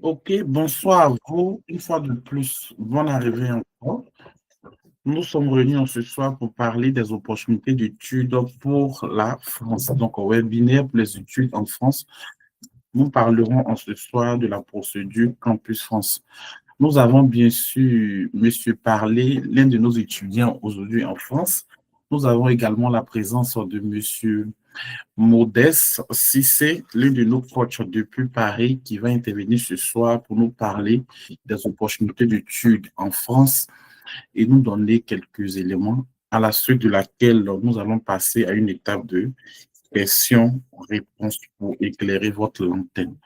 Ok, bonsoir à vous. Une fois de plus, bonne arrivée encore. Nous sommes réunis ce soir pour parler des opportunités d'études pour la France. Donc, au webinaire pour les études en France, nous parlerons ce soir de la procédure Campus France. Nous avons bien sûr, monsieur, parlé, l'un de nos étudiants aujourd'hui en France. Nous avons également la présence de monsieur Modeste Cissé, l'un de nos coachs depuis Paris, qui va intervenir ce soir pour nous parler des opportunités d'études en France et nous donner quelques éléments, à la suite de laquelle nous allons passer à une étape de questions-réponses pour éclairer votre lanterne.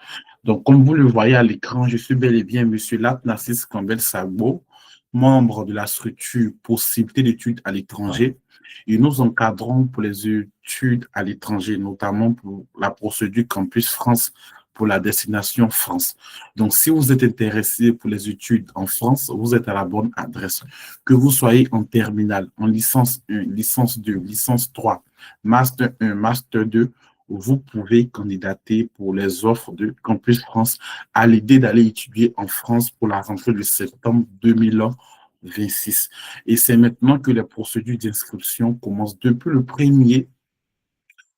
Donc, comme vous le voyez à l'écran, je suis bel et bien Monsieur Lat Narcisse Campbell Sagbo, membre de la structure Possibilité d'études à l'étranger. Et nous encadrons pour les études à l'étranger, notamment pour la procédure Campus France pour la destination France. Donc, si vous êtes intéressé pour les études en France, vous êtes à la bonne adresse. Que vous soyez en terminale, en licence 1, licence 2, licence 3, master 1, master 2, vous pouvez candidater pour les offres de Campus France à l'idée d'aller étudier en France pour la rentrée de septembre 2026. Et c'est maintenant que les procédures d'inscription commencent. Depuis le 1er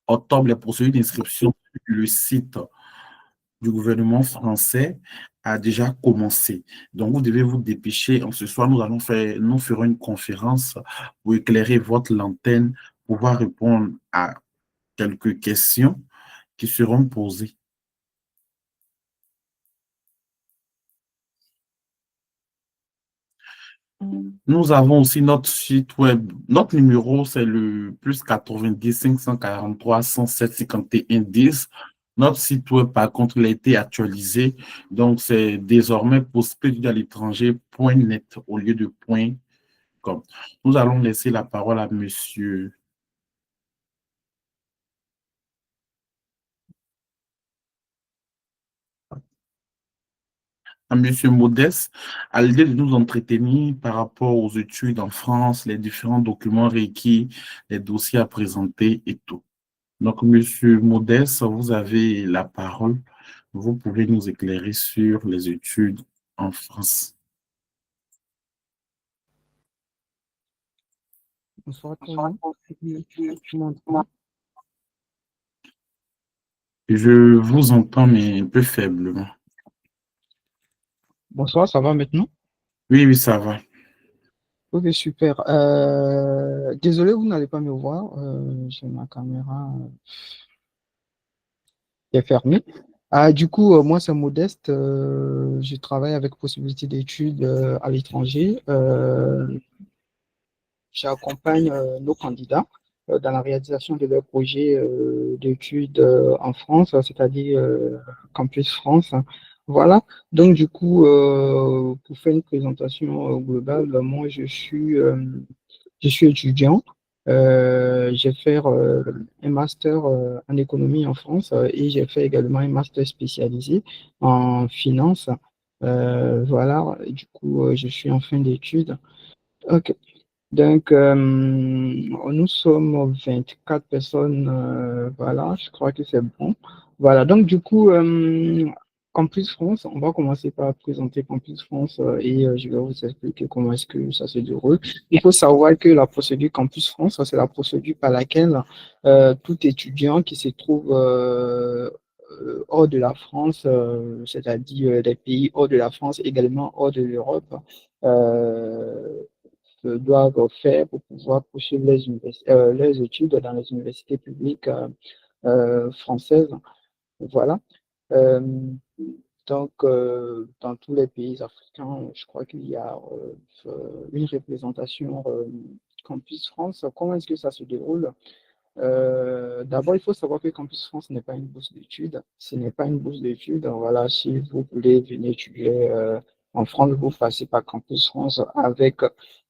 octobre, les procédures d'inscription sur le site du gouvernement français a déjà commencé. Donc, vous devez vous dépêcher. Ce soir, nous ferons une conférence pour éclairer votre lanterne, pouvoir répondre à quelques questions qui seront posées. Nous avons aussi notre site web. Notre numéro, c'est le plus 90 543 107 51 10. Notre site web, par contre, il a été actualisé. Donc, c'est désormais possible à l'étranger.net au lieu de .com. Nous allons laisser la parole à monsieur Modeste, à l'idée de nous entretenir par rapport aux études en France, les différents documents requis, les dossiers à présenter et tout. Donc, monsieur Modeste, vous avez la parole. Vous pouvez nous éclairer sur les études en France. Bonsoir à tout le monde. Tu m'entends? Je vous entends, mais un peu faiblement. Bonsoir, ça va maintenant? Oui, oui, ça va. Ok, super. Désolé, vous n'allez pas me voir. J'ai ma caméra qui est fermée. Du coup, moi, c'est Modeste. Je travaille avec possibilité d'études à l'étranger. J'accompagne nos candidats dans la réalisation de leurs projets d'études en France, c'est-à-dire Campus France. Voilà. Donc, du coup, pour faire une présentation globale, moi, je suis étudiant. J'ai fait un master en économie en France et j'ai fait également un master spécialisé en finance. Voilà. Du coup, je suis en fin d'études. Ok. Donc, nous sommes 24 personnes, voilà, je crois que c'est bon. Voilà, donc du coup, Campus France, on va commencer par présenter Campus France et je vais vous expliquer comment est-ce que ça se déroule. Il faut savoir que la procédure Campus France, c'est la procédure par laquelle tout étudiant qui se trouve hors de la France, c'est-à-dire des pays hors de la France, également hors de l'Europe, euh, doivent faire pour pouvoir poursuivre leurs études dans les universités publiques françaises. Voilà. Euh, dans tous les pays africains, je crois qu'il y a une représentation Campus France. Comment est-ce que ça se déroule? D'abord, il faut savoir que Campus France n'est pas une bourse d'études. Ce n'est pas une bourse d'études. Voilà, si vous voulez venir étudier en France, vous passez par Campus France avec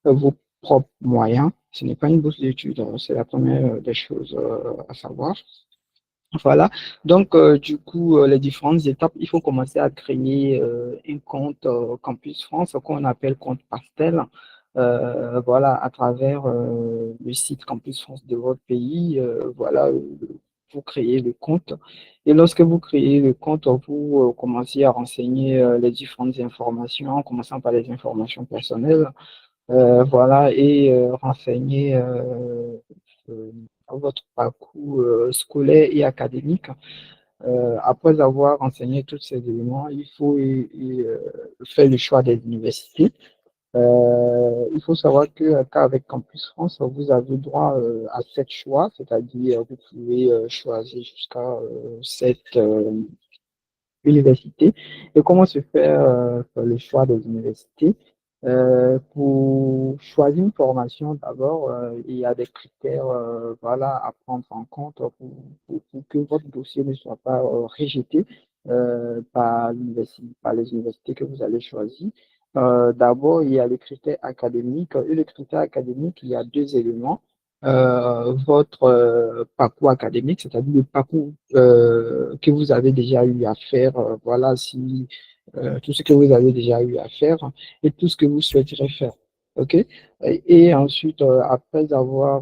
vos propres moyens. Ce n'est pas une bourse d'études. C'est la première des choses à savoir. Voilà. Donc, du coup, les différentes étapes, il faut commencer à créer un compte Campus France, qu'on appelle compte Pastel. Voilà, à travers le site Campus France de votre pays. Voilà, vous créez le compte. Et lorsque vous créez le compte, vous commencez à renseigner les différentes informations, en commençant par les informations personnelles, voilà, et renseigner euh, votre parcours scolaire et académique. Après avoir renseigné tous ces éléments, il faut faire le choix des universités. Il faut savoir qu'avec Campus France, vous avez droit à 7 choix, c'est-à-dire vous pouvez choisir jusqu'à 7 universités. Et comment se fait le choix des universités? Pour choisir une formation, d'abord, il y a des critères voilà, à prendre en compte pour que votre dossier ne soit pas rejeté par les universités que vous allez choisir. D'abord, il y a les critères académiques. Et les critères académiques, il y a deux éléments. Votre parcours académique, c'est-à-dire le parcours que vous avez déjà eu à faire, voilà, si tout ce que vous avez déjà eu à faire et tout ce que vous souhaiterez faire. OK? Et ensuite, après avoir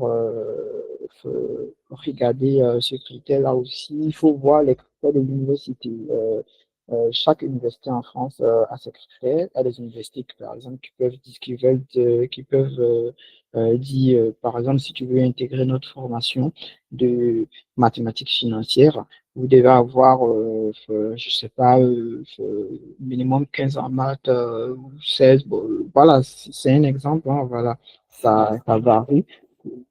regardé ce critère-là aussi, il faut voir les critères de l'université. Chaque université en France a ses critères. Il y a des universités, par exemple, qui peuvent dire, par exemple, si tu veux intégrer notre formation de mathématiques financières, vous devez avoir, je sais pas, minimum 15 en maths, 16. Bon, voilà, c'est un exemple, hein, voilà, ça varie.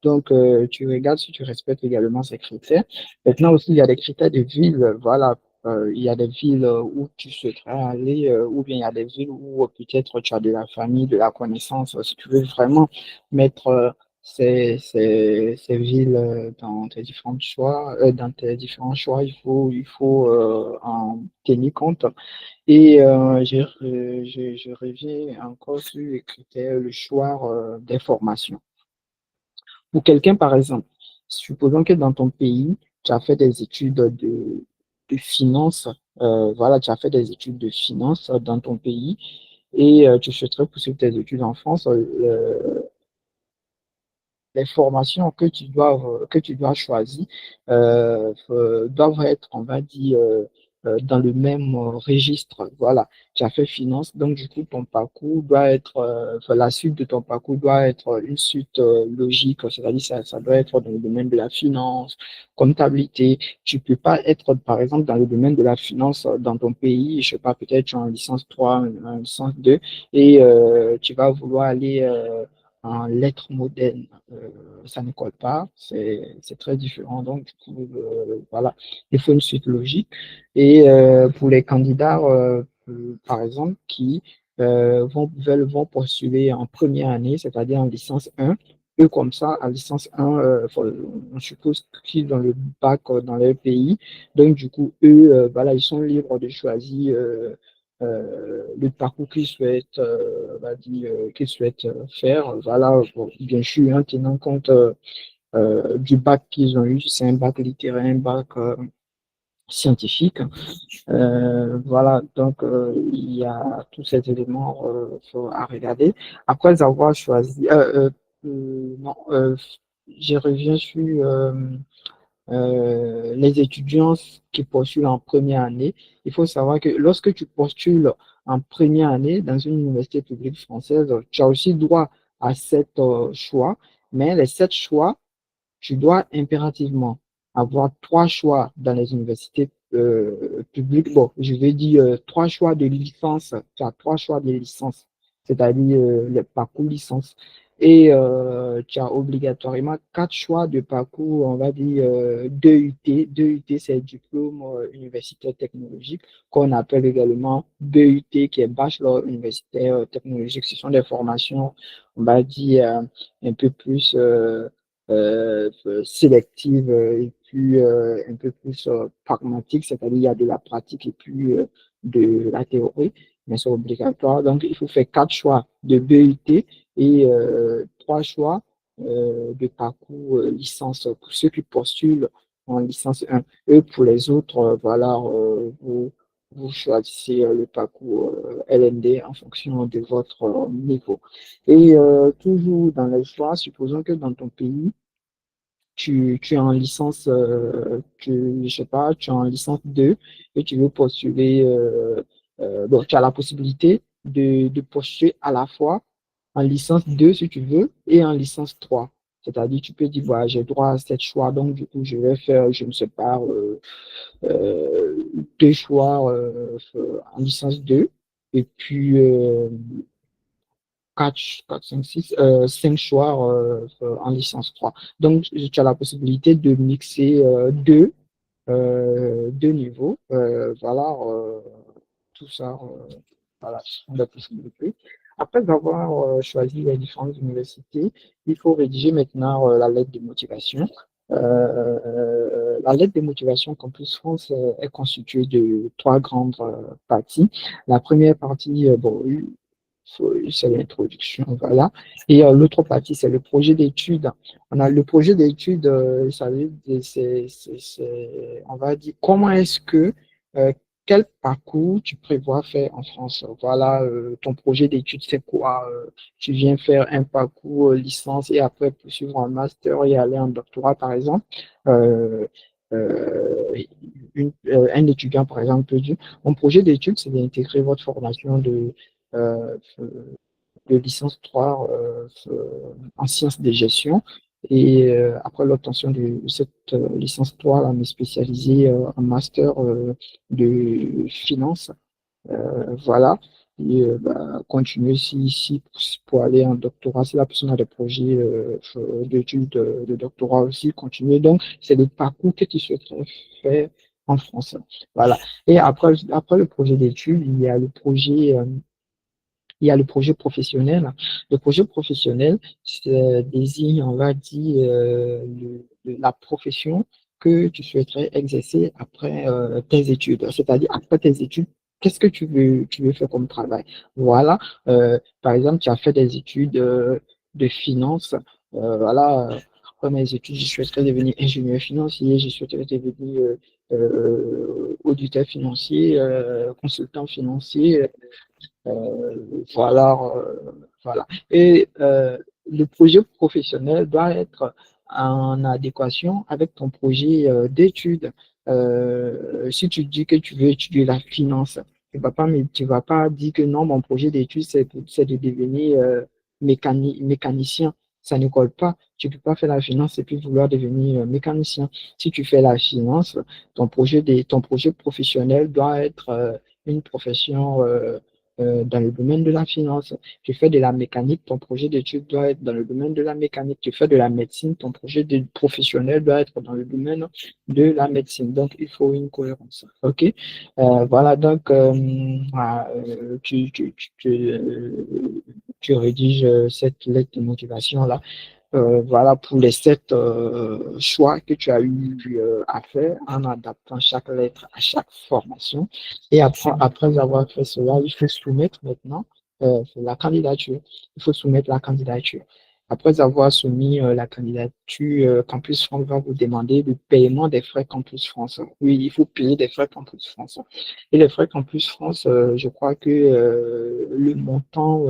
Donc, tu regardes si tu respectes également ces critères. Maintenant aussi, il y a des critères de ville, voilà. Il y a des villes où tu souhaiterais aller, ou bien il y a des villes où peut-être tu as de la famille, de la connaissance. Si tu veux vraiment mettre ces villes dans tes différents choix, il faut en tenir compte. Et je reviens encore sur les critères, le choix des formations. Pour quelqu'un, par exemple, supposons que dans ton pays, tu as fait des études de finance, voilà, tu as fait des études de finance dans ton pays et tu souhaiterais poursuivre tes études en France, les formations que tu dois choisir doivent être, on va dire, dans le même registre. Voilà, tu as fait finance, donc du coup, ton parcours doit être, enfin, la suite de ton parcours doit être une suite logique, c'est-à-dire ça doit être dans le domaine de la finance, comptabilité. Tu peux pas être, par exemple, dans le domaine de la finance dans ton pays, je sais pas, peut-être tu es en licence 3, en licence 2, et tu vas vouloir aller en lettres modernes, ça ne colle pas, c'est très différent. Donc, du coup, voilà, il faut une suite logique. Et pour les candidats, par exemple, qui vont postuler en première année, c'est-à-dire en licence 1, eux, comme ça, en licence 1, on suppose qu'ils ont le bac dans leur pays. Donc, du coup, eux, voilà, ils sont libres de choisir le parcours qu'ils souhaitent faire. Voilà, bon, bien sûr, en tenant compte du bac qu'ils ont eu, c'est un bac littéraire, un bac scientifique. Voilà, donc il y a tous ces éléments à regarder. Après avoir choisi, non, je reviens sur les étudiants qui postulent en première année. Il faut savoir que lorsque tu postules en première année dans une université publique française, tu as aussi droit à 7 choix, mais les 7 choix, tu dois impérativement avoir 3 choix dans les universités publiques. Bon, je vais dire 3 choix de licence. Tu as 3 choix de licence, c'est-à-dire le parcours licence. Et tu as obligatoirement 4 choix de parcours, on va dire 2 UT. 2 UT, c'est diplôme universitaire technologique, qu'on appelle également BUT, qui est bachelor universitaire technologique. Ce sont des formations, on va dire, un peu plus sélective et puis un peu plus pragmatique, c'est-à-dire il y a de la pratique et puis de la théorie, mais c'est obligatoire. Donc, il faut faire 4 choix de BUT et 3 choix de parcours licence pour ceux qui postulent en licence 1. Et pour les autres, voilà, vous choisissez le parcours LND en fonction de votre niveau. Et toujours dans les choix, supposons que dans ton pays, tu es en licence, je sais pas, tu es en licence 2 et tu veux postuler, donc tu as la possibilité de postuler à la fois en licence 2 si tu veux et en licence 3. C'est-à-dire, tu peux dire, voilà, j'ai droit à 7 choix, donc du coup, je vais faire, je ne sais pas, 2 choix en licence 2 et puis 4, 5, 6, 5 choix en licence 3. Donc, tu as la possibilité de mixer deux niveaux. Voilà, tout ça, voilà, ce sont des possibilités. Après avoir choisi les différentes universités, il faut rédiger maintenant la lettre de motivation. La lettre de motivation Campus France est constituée de 3 grandes parties. La première partie, bon, c'est l'introduction, voilà. Et l'autre partie, c'est le projet d'études. On a le projet d'études, ça veut dire, on va dire, comment est-ce que, euh, quel parcours tu prévois faire en France? Voilà, ton projet d'études, c'est quoi? Tu viens faire un parcours licence et après poursuivre un master et aller en doctorat, par exemple. Euh, euh, un étudiant, par exemple, peut dire, mon projet d'études, c'est d'intégrer votre formation euh, de licence 3 en sciences de gestion. Et après l'obtention de cette licence 3, là, me spécialiser en master de finance. Voilà. Et continuer si pour aller en doctorat, si la personne a des projets d'études de doctorat aussi, continuer. Donc, c'est le parcours que tu souhaiterais faire en France. Voilà. Et après le projet d'études, il y a le projet professionnel. Le projet professionnel désigne, on va dire, la profession que tu souhaiterais exercer après tes études. C'est-à-dire, après tes études, qu'est-ce que tu veux faire comme travail? Voilà. Par exemple, tu as fait des études de finance. Voilà. Après mes études, je souhaiterais devenir ingénieur financier, je souhaiterais devenir auditeur financier, consultant financier. Voilà, voilà. Et le projet professionnel doit être en adéquation avec ton projet d'études. Si tu dis que tu veux étudier la finance, tu vas pas dire que non, mon projet d'études, c'est de devenir mécanicien. Ça ne colle pas. Tu ne peux pas faire la finance et puis vouloir devenir mécanicien. Si tu fais la finance, ton projet professionnel doit être une profession dans le domaine de la finance. Tu fais de la mécanique, ton projet d'étude doit être dans le domaine de la mécanique. Tu fais de la médecine, ton projet de professionnel doit être dans le domaine de la médecine. Donc, il faut une cohérence. OK? Voilà, donc, tu rédiges cette lettre de motivation-là. Voilà pour les 7 choix que tu as eu à faire en adaptant chaque lettre à chaque formation. Et après avoir fait cela, il faut soumettre maintenant la candidature. Il faut soumettre la candidature. Après avoir soumis la candidature, Campus France va vous demander le paiement des frais Campus France. Oui, il faut payer des frais Campus France. Et les frais Campus France, je crois que le montant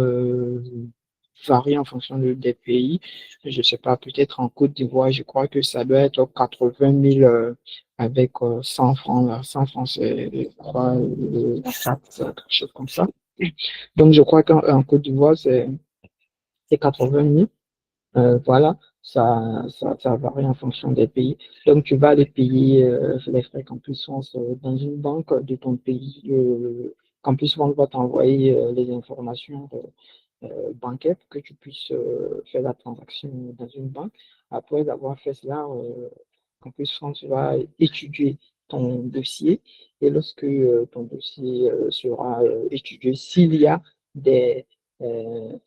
varie en fonction des pays. Je ne sais pas, peut-être en Côte d'Ivoire, je crois que ça doit être 80 000 avec 100 francs. Là. 100 francs, c'est, je crois, la taxe, quelque chose comme ça. Donc, je crois qu'en Côte d'Ivoire, c'est 80 000. Voilà, ça varie en fonction des pays. Donc, tu vas aller payer les frais Campus France dans une banque de ton pays. Campus France va t'envoyer les informations bancaire pour que tu puisses faire la transaction dans une banque. Après avoir fait cela, Campus France va étudier ton dossier et lorsque ton dossier sera étudié, des,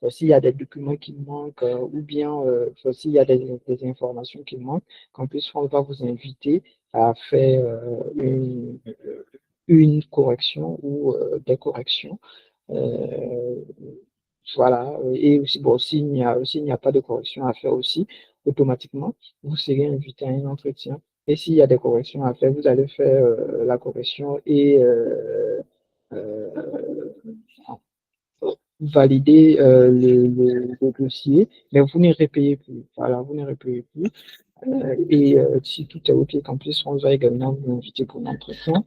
s'il y a des documents qui manquent ou bien s'il y a des informations qui manquent, Campus France va vous inviter à faire une correction ou des corrections. Euh, voilà, et aussi, bon, s'il n'y a pas de correction à faire aussi, automatiquement, vous serez invité à un entretien. Et s'il y a des corrections à faire, vous allez faire la correction et euh, valider le dossier, mais vous ne repayez plus. Voilà, vous ne repayez plus. Et si tout est OK, Campus France va également vous inviter pour l'entretien.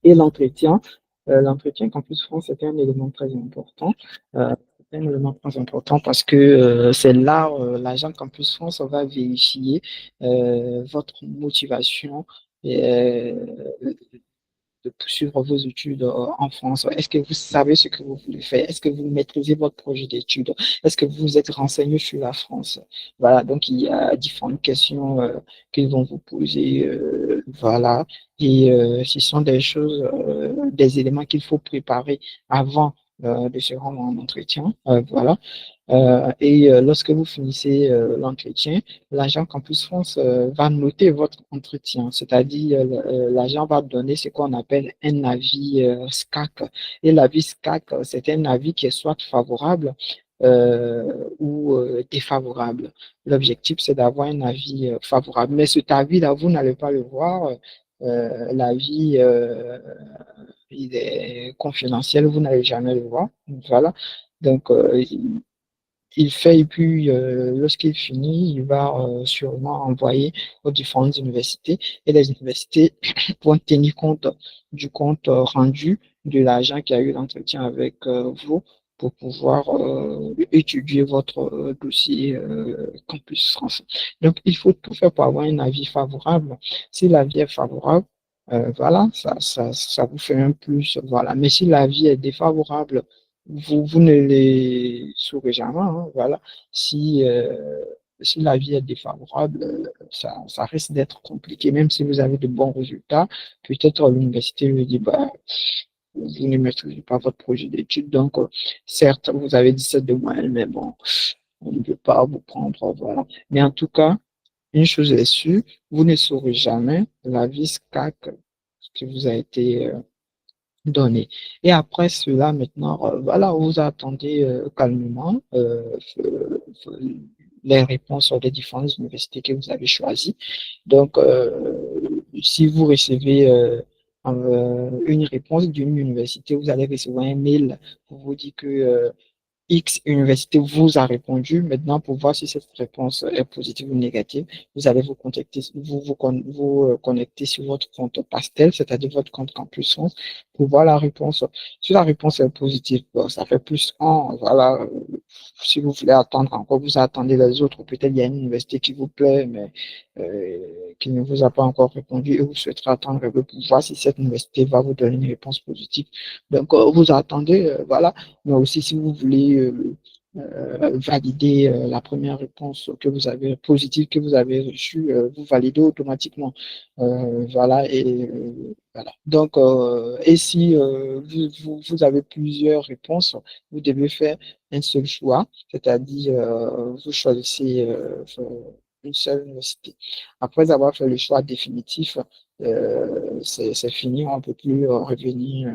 Et l'entretien Campus France, c'est un élément très important. C'est un élément très important parce que c'est là, l'agent Campus France va vérifier votre motivation et, de poursuivre vos études en France. Est-ce que vous savez ce que vous voulez faire? Est-ce que vous maîtrisez votre projet d'études? Est-ce que vous êtes renseigné sur la France? Voilà, donc il y a différentes questions qu'ils vont vous poser. Voilà, et ce sont des choses, des éléments qu'il faut préparer avant de se rendre en entretien. Voilà. Et lorsque vous finissez l'entretien, l'agent Campus France va noter votre entretien, c'est-à-dire l'agent va donner ce qu'on appelle un avis SCAC. Et l'avis SCAC, c'est un avis qui est soit favorable ou défavorable. L'objectif, c'est d'avoir un avis favorable. Mais cet avis-là, vous n'allez pas le voir. L'avis, il est confidentiel, vous n'allez jamais le voir. Voilà. Donc, il fait et puis lorsqu'il finit, il va sûrement envoyer aux différentes universités et les universités vont tenir compte du compte rendu de l'agent qui a eu l'entretien avec vous pour pouvoir étudier votre dossier Campus France. Donc, il faut tout faire pour avoir un avis favorable. Si l'avis est favorable, voilà, ça vous fait un plus, voilà. Mais si l'avis est défavorable, vous ne les saurez jamais, hein, voilà. Si, si la vie est défavorable, ça risque d'être compliqué, même si vous avez de bons résultats. Peut-être l'université lui dit, bah, vous ne maîtrisez pas votre projet d'études, donc certes, vous avez 17 de moyenne, mais bon, on ne peut pas vous prendre, voilà. Mais en tout cas, une chose est sûre, vous ne saurez jamais la vie SCAC qui vous a été donné. Et après cela, maintenant, voilà, vous attendez calmement les réponses des différentes universités que vous avez choisies. Donc, si vous recevez une réponse d'une université, vous allez recevoir un mail pour vous dire que X université vous a répondu. Maintenant, pour voir si cette réponse est positive ou négative, vous allez vous contacter, vous connecter sur votre compte Pastel, c'est-à-dire votre compte Campus France, pour voir la réponse. Si la réponse est positive, bon, ça fait plus un. Voilà. Si vous voulez attendre encore, vous attendez les autres. Peut-être il y a une université qui vous plaît, mais qui ne vous a pas encore répondu et vous souhaiterez attendre un peu pour voir si cette université va vous donner une réponse positive. Donc, vous attendez, voilà. Mais aussi, si vous voulez valider la première réponse que vous avez positive que vous avez reçue, vous validez automatiquement. Voilà et voilà. Donc, et si vous avez plusieurs réponses, vous devez faire un seul choix, c'est-à-dire vous choisissez une seule université. Après avoir fait le choix définitif, c'est fini, on ne peut plus revenir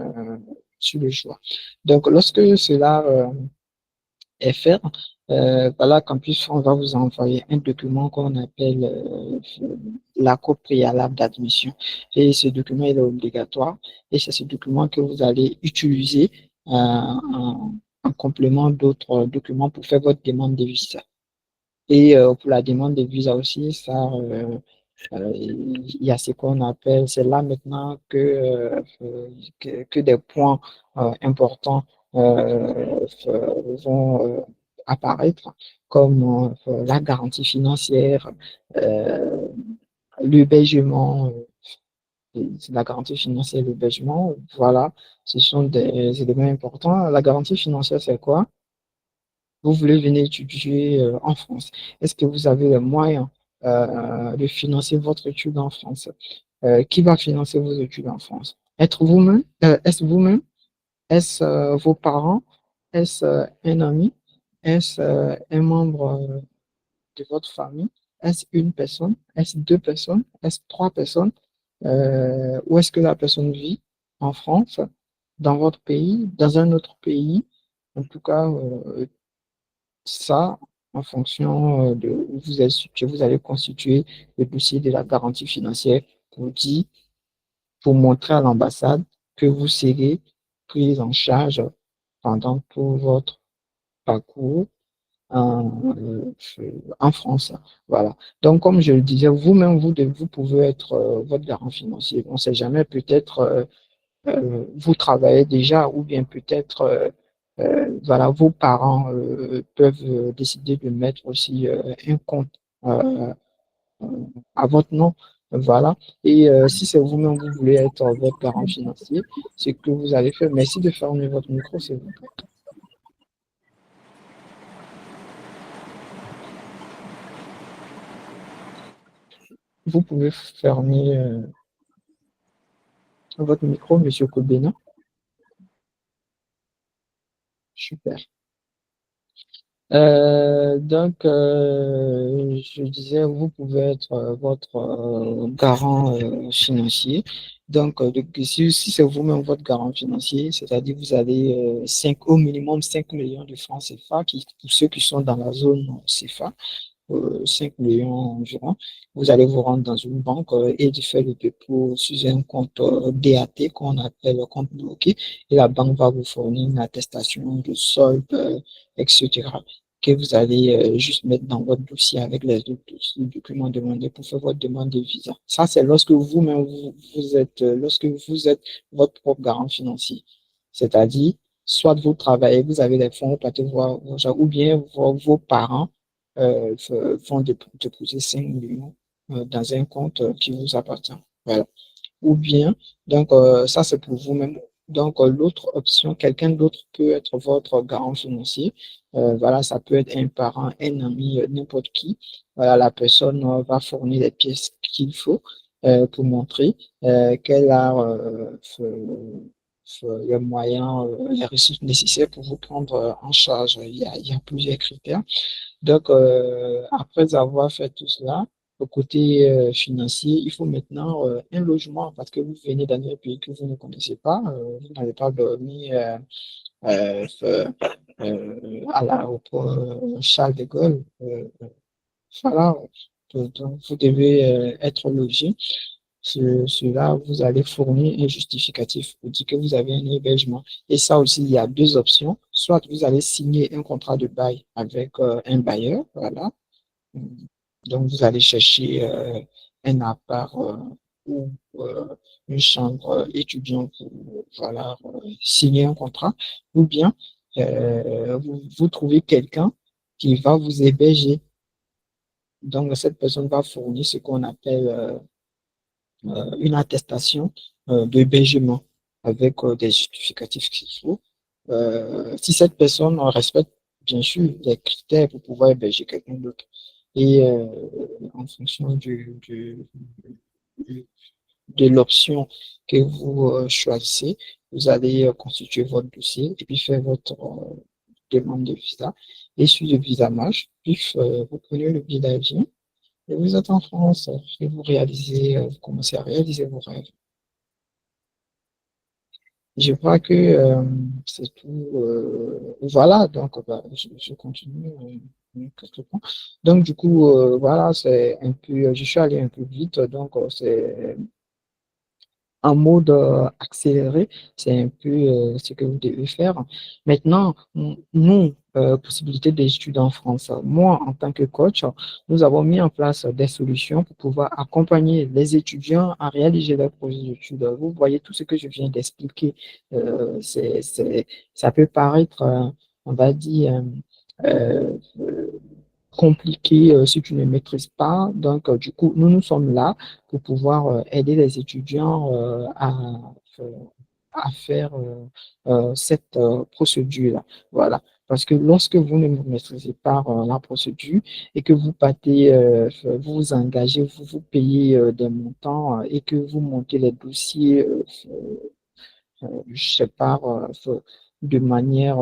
sur le choix. Donc, lorsque cela est fait, voilà, Campus, on va vous envoyer un document qu'on appelle l'accord préalable d'admission. Et ce document, il est obligatoire. Et c'est ce document que vous allez utiliser en complément d'autres documents pour faire votre demande de visa. Et pour la demande de visa aussi, ça, il y a ce qu'on appelle, c'est là maintenant que des points importants vont apparaître, comme la garantie financière, euh, l'hébergement, la garantie financière, l'hébergement, voilà, ce sont des éléments importants. La garantie financière, c'est quoi? Vous voulez venir étudier en France. Est-ce que vous avez les moyens de financer votre étude en France? Qui va financer vos études en France? Être vous-même? Est-ce vous-même? Est-ce vos parents? Est-ce un ami? Est-ce un membre de votre famille? Est-ce une personne? Est-ce deux personnes? Est-ce trois personnes? Où est-ce que la personne vit? En France? Dans votre pays? Dans un autre pays? En tout cas, ça, en fonction de où vous êtes situé, vous allez constituer le dossier de la garantie financière pour dire, pour montrer à l'ambassade que vous serez pris en charge pendant tout votre parcours en France. Voilà. Donc, comme je le disais, vous-même, vous pouvez être votre garant financier. On ne sait jamais, peut-être vous travaillez déjà ou bien peut-être voilà, vos parents peuvent décider de mettre aussi un compte euh, à votre nom. Voilà. Et si c'est vous-même, vous voulez être votre garant financier, c'est que vous allez faire. Merci de fermer votre micro, c'est vous. Vous pouvez fermer votre micro, Monsieur Kobena. Super. Je disais, vous pouvez être votre garant financier. Si c'est vous-même votre garant financier, c'est-à-dire vous avez 5, au minimum 5 millions de francs CFA, pour ceux qui sont dans la zone CFA, 5 millions environ, vous allez vous rendre dans une banque et de faire le dépôt sur un compte DAT qu'on appelle le compte bloqué et la banque va vous fournir une attestation de solde, etc. que vous allez juste mettre dans votre dossier avec les autres documents demandés pour faire votre demande de visa. Ça, c'est lorsque vous-même lorsque vous êtes votre propre garant financier. C'est-à-dire, soit vous travaillez, vous avez des fonds, ou bien vos parents vont déposer 5 millions dans un compte qui vous appartient. Voilà. Ou bien, ça c'est pour vous-même. Donc, l'autre option, quelqu'un d'autre peut être votre garant financier. Voilà, ça peut être un parent, un ami, n'importe qui. Voilà, la personne va fournir les pièces qu'il faut pour montrer qu'elle a les moyens, les ressources nécessaires pour vous prendre en charge. Il y a plusieurs critères. Donc, après avoir fait tout cela, au côté financier, il faut maintenant un logement parce que vous venez dans un pays que vous ne connaissez pas, vous n'avez pas dormi euh, euh, à l'aéroport Charles de Gaulle. Voilà, donc vous devez être logé. Cela, vous allez fournir un justificatif pour dire que vous avez un hébergement. Et ça aussi, il y a deux options. Soit vous allez signer un contrat de bail avec un bailleur, voilà. Donc, vous allez chercher un appart ou une chambre étudiante pour voilà, signer un contrat. Ou bien, vous trouvez quelqu'un qui va vous héberger. Donc, cette personne va fournir ce qu'on appelle une attestation d'hébergement avec des justificatifs qu'il faut. Si cette personne respecte bien sûr les critères pour pouvoir héberger quelqu'un d'autre. Et en fonction de l'option que vous choisissez, vous allez constituer votre dossier et puis faire votre demande de visa. Et sur le visa marche, puis vous prenez le billet d'avion et vous êtes en France et vous commencez à réaliser vos rêves. Je crois que c'est tout. Voilà, donc bah, je continue quelque part. Donc du coup, voilà, c'est un peu, je suis allé un peu vite, donc c'est en mode accéléré, c'est un peu ce que vous devez faire. Maintenant, nous, possibilité d'études en France, moi, en tant que coach, nous avons mis en place des solutions pour pouvoir accompagner les étudiants à réaliser leurs projets d'études. Vous voyez tout ce que je viens d'expliquer. Ça peut paraître, on va dire, euh, compliqué si tu ne maîtrises pas. Donc, du coup, nous sommes là pour pouvoir aider les étudiants à faire cette procédure-là. Voilà. Parce que lorsque vous ne maîtrisez pas la procédure et que vous partez, vous vous engagez, vous payez des montants et que vous montez les dossiers je sais pas, de manière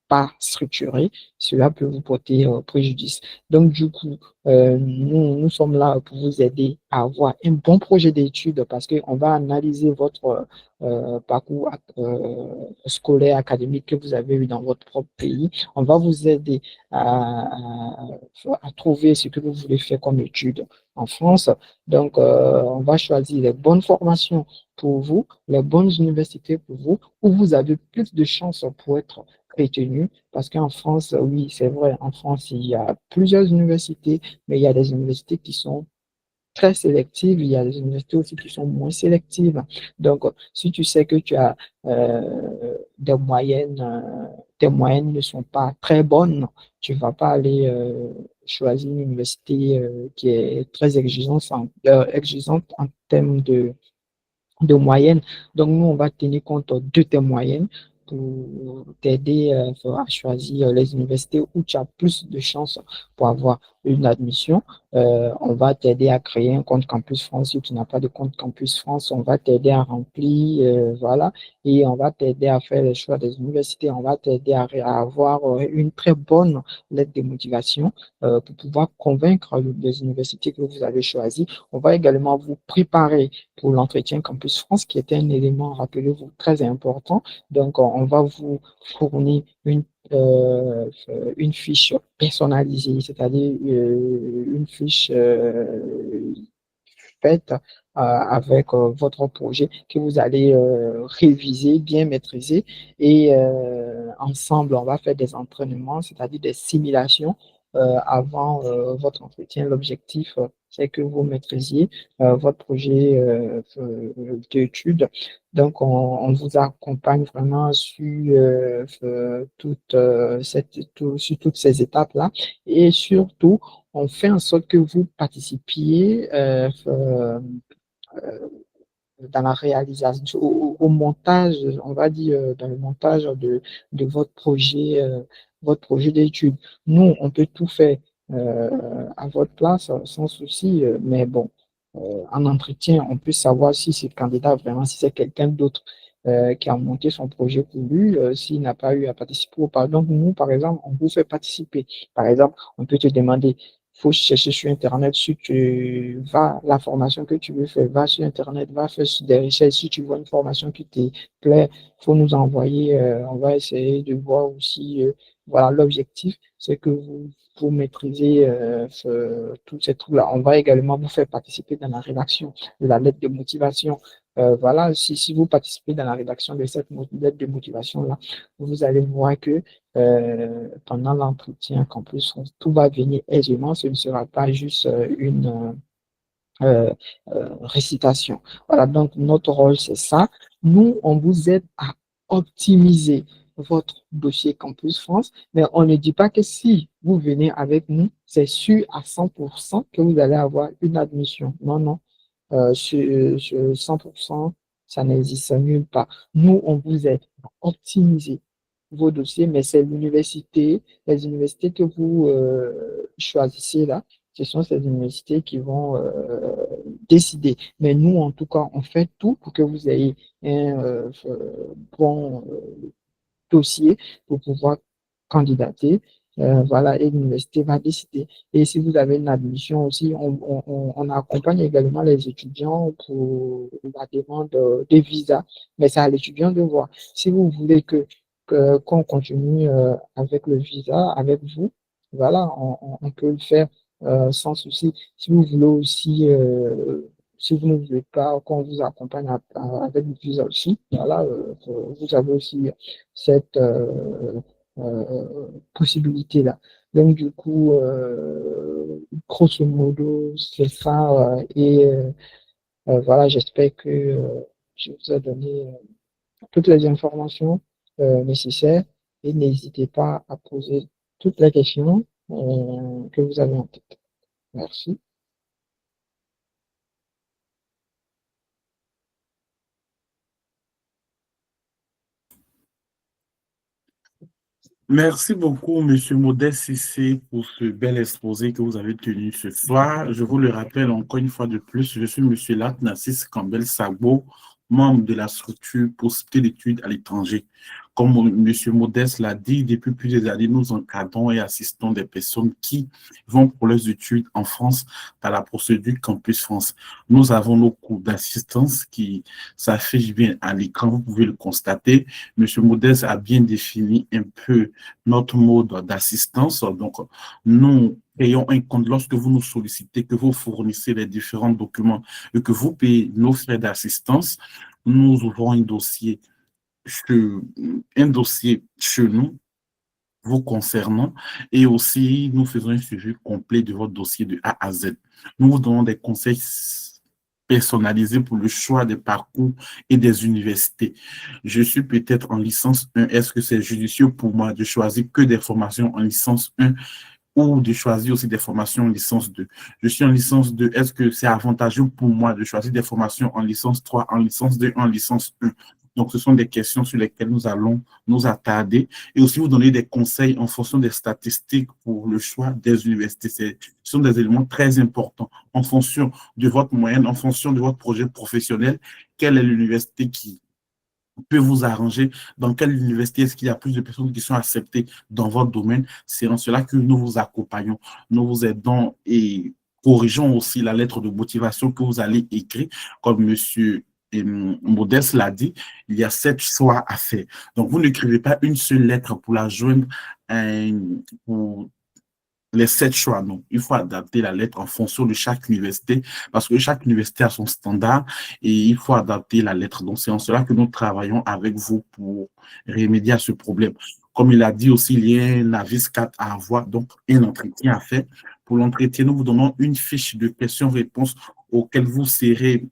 pas structurée, cela peut vous porter préjudice. Donc, du coup, nous sommes là pour vous aider à avoir un bon projet d'études parce qu'on va analyser votre parcours scolaire, académique que vous avez eu dans votre propre pays. On va vous aider à trouver ce que vous voulez faire comme études en France. Donc, on va choisir les bonnes formations pour vous, les bonnes universités pour vous, où vous avez plus de chances pour être retenus, parce qu'en France, oui, c'est vrai, en France, il y a plusieurs universités, mais il y a des universités qui sont très sélectives, il y a des universités aussi qui sont moins sélectives. Donc, si tu sais que tu as tes moyennes ne sont pas très bonnes, tu vas pas aller choisir une université qui est très exigeante en termes de moyenne. Donc, nous, on va tenir compte de tes moyennes pour t'aider à choisir les universités où tu as plus de chances pour avoir une admission. On va t'aider à créer un compte Campus France. Si tu n'as pas de compte Campus France, on va t'aider à remplir, voilà, et on va t'aider à faire le choix des universités. On va t'aider à avoir une très bonne lettre de motivation pour pouvoir convaincre les universités que vous avez choisies. On va également vous préparer pour l'entretien Campus France, qui était un élément, rappelez-vous, très important. Donc, on va vous fournir une fiche personnalisée, c'est-à-dire une fiche faite avec votre projet que vous allez réviser, bien maîtriser. Et ensemble, on va faire des entraînements, c'est-à-dire des simulations avant votre entretien. L'objectif, c'est que vous maîtrisiez votre projet d'études. Donc, on vous accompagne vraiment sur toutes ces étapes-là. Et surtout, on fait en sorte que vous participiez dans la réalisation, au montage, on va dire, dans le montage de votre projet d'étude. Nous, on peut tout faire à votre place sans souci, mais bon, en entretien, on peut savoir si c'est le candidat vraiment, si c'est quelqu'un d'autre qui a monté son projet pour lui, s'il n'a pas eu à participer ou pas. Donc, nous, par exemple, on vous fait participer. Par exemple, on peut te demander, faut chercher sur Internet, si tu vas, la formation que tu veux faire, va sur Internet, va faire des recherches. Si tu vois une formation qui te plaît, faut nous envoyer, on va essayer de voir aussi, voilà, l'objectif, c'est que vous maîtrisez tous ces trucs-là. On va également vous faire participer dans la rédaction de la lettre de motivation. Voilà, si vous participez dans la rédaction de cette lettre de motivation-là, vous allez voir que pendant l'entretien Campus, tout va venir aisément. Ce ne sera pas juste une récitation. Voilà, donc notre rôle, c'est ça. Nous, on vous aide à optimiser votre dossier Campus France, mais on ne dit pas que si vous venez avec nous, c'est sûr à 100% que vous allez avoir une admission. Non, non. Sur 100%, ça n'existe nulle part. Nous, on vous aide à optimiser vos dossiers, mais c'est les universités que vous choisissez là, ce sont ces universités qui vont décider. Mais nous, en tout cas, on fait tout pour que vous ayez un bon dossier pour pouvoir candidater. Voilà, et l'université va décider. Et si vous avez une admission aussi, on accompagne également les étudiants pour la demande des visas. Mais c'est à l'étudiant de voir. Si vous voulez qu'on continue avec le visa, avec vous, voilà, on peut le faire sans souci. Si vous voulez aussi, si vous ne voulez pas qu'on vous accompagne avec le visa aussi, voilà, vous avez aussi cette possibilité-là. Donc, du coup, grosso modo, c'est ça. Voilà, j'espère que je vous ai donné toutes les informations nécessaires et n'hésitez pas à poser toutes les questions que vous avez en tête. Merci. Merci beaucoup, Monsieur Modeste Cissé, pour ce bel exposé que vous avez tenu ce soir. Je vous le rappelle encore une fois de plus, je suis Monsieur Narcisse Campbell Sagbo, membre de la structure Possibilité d'études à l'étranger. Comme Monsieur Modeste l'a dit, depuis plusieurs années, nous encadrons et assistons des personnes qui vont pour leurs études en France dans la procédure Campus France. Nous avons nos cours d'assistance qui s'affichent bien à l'écran, vous pouvez le constater. Monsieur Modeste a bien défini un peu notre mode d'assistance. Donc, nous payons un compte lorsque vous nous sollicitez, que vous fournissez les différents documents et que vous payez nos frais d'assistance. Nous ouvrons un dossier chez nous vous concernant et aussi nous faisons un suivi complet de votre dossier de A à Z. Nous vous donnons des conseils personnalisés pour le choix des parcours et des universités. Je suis peut-être en licence 1. Est-ce que c'est judicieux pour moi de choisir que des formations en licence 1 ou de choisir aussi des formations en licence 2? Je suis en licence 2. Est-ce que c'est avantageux pour moi de choisir des formations en licence 3, en licence 2, en licence 1? Donc, ce sont des questions sur lesquelles nous allons nous attarder et aussi vous donner des conseils en fonction des statistiques pour le choix des universités. Ce sont des éléments très importants en fonction de votre moyenne, en fonction de votre projet professionnel. Quelle est l'université qui peut vous arranger, dans quelle université est-ce qu'il y a plus de personnes qui sont acceptées dans votre domaine. C'est en cela que nous vous accompagnons, nous vous aidons et corrigeons aussi la lettre de motivation que vous allez écrire, comme monsieur Modeste l'a dit, il y a 7 choix à faire. Donc, vous n'écrivez pas une seule lettre pour la joindre pour les 7 choix, non. Il faut adapter la lettre en fonction de chaque université parce que chaque université a son standard et il faut adapter la lettre. Donc, c'est en cela que nous travaillons avec vous pour remédier à ce problème. Comme il a dit aussi, il y a un avis 4 à avoir, donc un entretien à faire. Pour l'entretien, nous vous donnons une fiche de questions-réponses auxquelles vous serez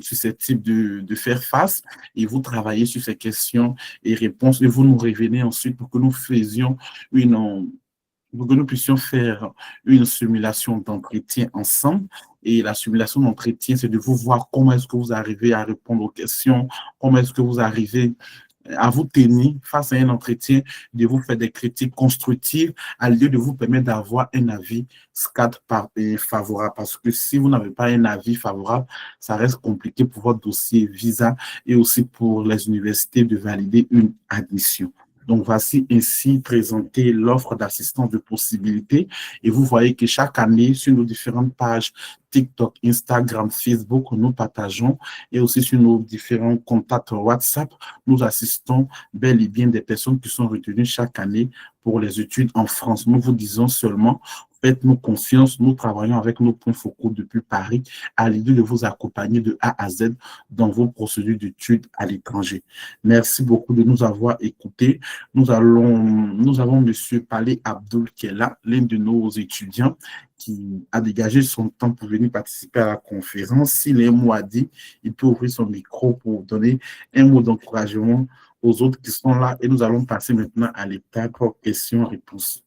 susceptible de faire face et vous travaillez sur ces questions et réponses et vous nous revenez ensuite pour que nous faisions une pour que nous puissions faire une simulation d'entretien ensemble. Et la simulation d'entretien, c'est de vous voir comment est-ce que vous arrivez à répondre aux questions, comment est-ce que vous arrivez à vous tenir face à un entretien, de vous faire des critiques constructives, à lieu de vous permettre d'avoir un avis favorable. Parce que si vous n'avez pas un avis favorable, ça reste compliqué pour votre dossier visa et aussi pour les universités de valider une admission. Donc, voici ainsi présenter l'offre d'assistance de possibilités. Et vous voyez que chaque année, sur nos différentes pages TikTok, Instagram, Facebook, nous partageons et aussi sur nos différents contacts WhatsApp, nous assistons bel et bien des personnes qui sont retenues chaque année pour les études en France. Nous vous disons seulement, faites-nous confiance, nous travaillons avec nos points focaux depuis Paris à l'idée de vous accompagner de A à Z dans vos procédures d'études à l'étranger. Merci beaucoup de nous avoir écoutés. Nous avons M. Palé Abdoul qui est là, l'un de nos étudiants qui a dégagé son temps pour venir participer à la conférence. S'il est un mot à dire, il peut ouvrir son micro pour donner un mot d'encouragement aux autres qui sont là. Et nous allons passer maintenant à l'étape questions-réponses.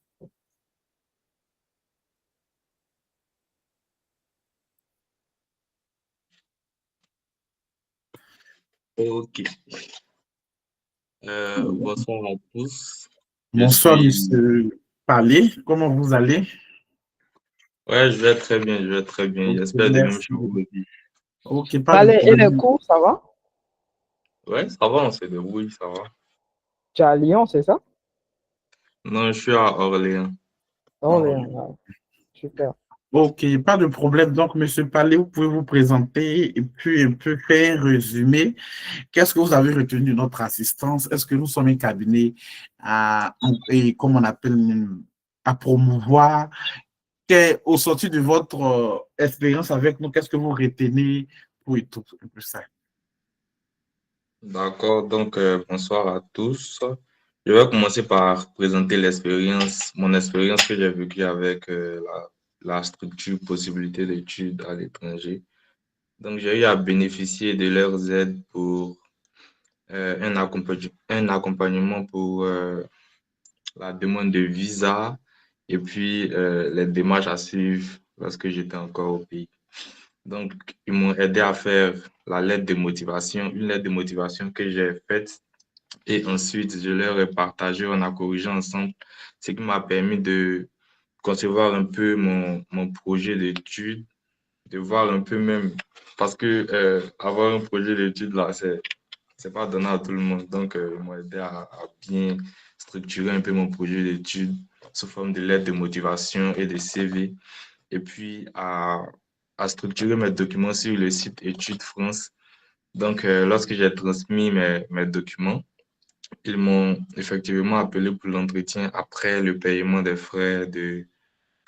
Ok. Bonsoir à tous. Bonsoir, monsieur Palé. Comment vous allez? Ouais, je vais très bien, je vais très bien. Ok, J'espère de même merci. chez vous aussi. Ok, pas de Allez, et les problème. cours, ça va? Ouais, ça va, on se débrouille, ça va. Tu es à Lyon, c'est ça? Non, je suis à Orléans. Oh, bien, super. Ok, pas de problème. Donc, monsieur Palé, vous pouvez vous présenter et puis un peu faire un résumé. Qu'est-ce que vous avez retenu de notre assistance? Est-ce que nous sommes un cabinet et comme on appelle, à promouvoir? Au sortir de votre expérience avec nous, qu'est-ce que vous retenez pour tout ça? D'accord, donc bonsoir à tous. Je vais commencer par présenter mon expérience que j'ai vécue avec la structure possibilité d'études à l'étranger. Donc, j'ai eu à bénéficier de leurs aides pour un accompagnement pour la demande de visa et puis les démarches à suivre lorsque j'étais encore au pays. Donc, ils m'ont aidé à faire la lettre de motivation, une lettre de motivation que j'ai faite et ensuite je leur ai partagé, on a corrigé ensemble, ce qui m'a permis de concevoir un peu mon projet d'études, de voir un peu même, parce que avoir un projet d'études là, c'est pas donné à tout le monde. Donc, ils m'ont aidé à bien structurer un peu mon projet d'études sous forme de lettres de motivation et de CV. Et puis, à structurer mes documents sur le site Études France. Donc, lorsque j'ai transmis mes documents, ils m'ont effectivement appelé pour l'entretien après le paiement des frais de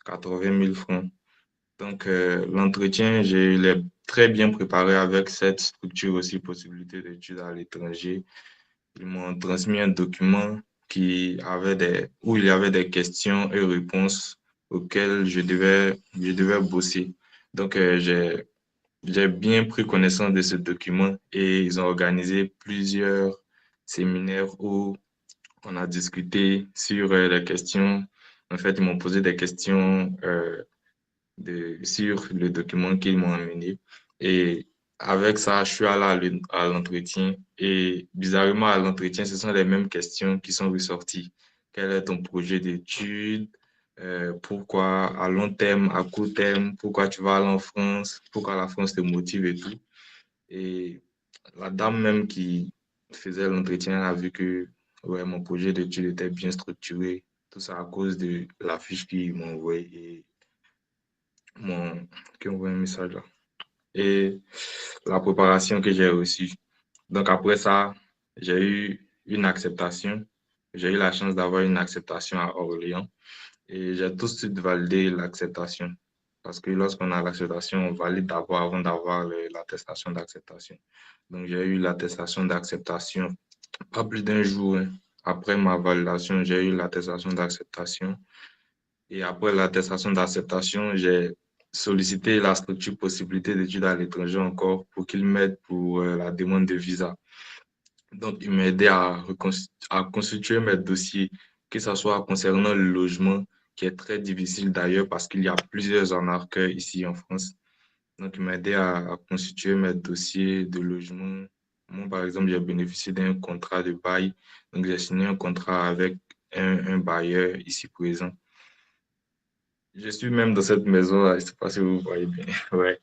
80 000 francs. Donc, l'entretien, je l'ai très bien préparé avec cette structure aussi, possibilité d'études à l'étranger. Ils m'ont transmis un document où il y avait des questions et réponses auxquelles je devais bosser. Donc, j'ai bien pris connaissance de ce document et ils ont organisé plusieurs séminaires où on a discuté sur les questions. En fait, ils m'ont posé des questions sur le document qu'ils m'ont amené. Et avec ça, je suis allé à l'entretien. Et bizarrement, à l'entretien, ce sont les mêmes questions qui sont ressorties. Quel est ton projet d'études? Pourquoi à long terme, à court terme, pourquoi tu vas aller en France? Pourquoi la France te motive et tout? Et la dame même qui faisait l'entretien a vu que ouais, mon projet d'études était bien structuré. Tout ça à cause de la fiche qu'ils m'ont envoyée et qui ont envoyé un message là. Et la préparation que j'ai reçue. Donc après ça, j'ai eu une acceptation. J'ai eu la chance d'avoir une acceptation à Orléans et j'ai tout de suite validé l'acceptation. Parce que lorsqu'on a l'acceptation, on valide d'abord avant d'avoir l'attestation d'acceptation. Donc j'ai eu l'attestation d'acceptation pas plus d'un jour, hein. Après ma validation, j'ai eu l'attestation d'acceptation. Et après l'attestation d'acceptation, j'ai sollicité la structure possibilité d'études à l'étranger encore pour qu'ils m'aident pour la demande de visa. Donc, ils m'aidaient à constituer mes dossiers, que ce soit concernant le logement, qui est très difficile d'ailleurs parce qu'il y a plusieurs arnaqueurs ici en France. Donc, ils m'aidaient à constituer mes dossiers de logement. Moi, par exemple, j'ai bénéficié d'un contrat de bail. Donc, j'ai signé un contrat avec un bailleur ici présent. Je suis même dans cette maison-là, je ne sais pas si vous voyez bien. Ouais.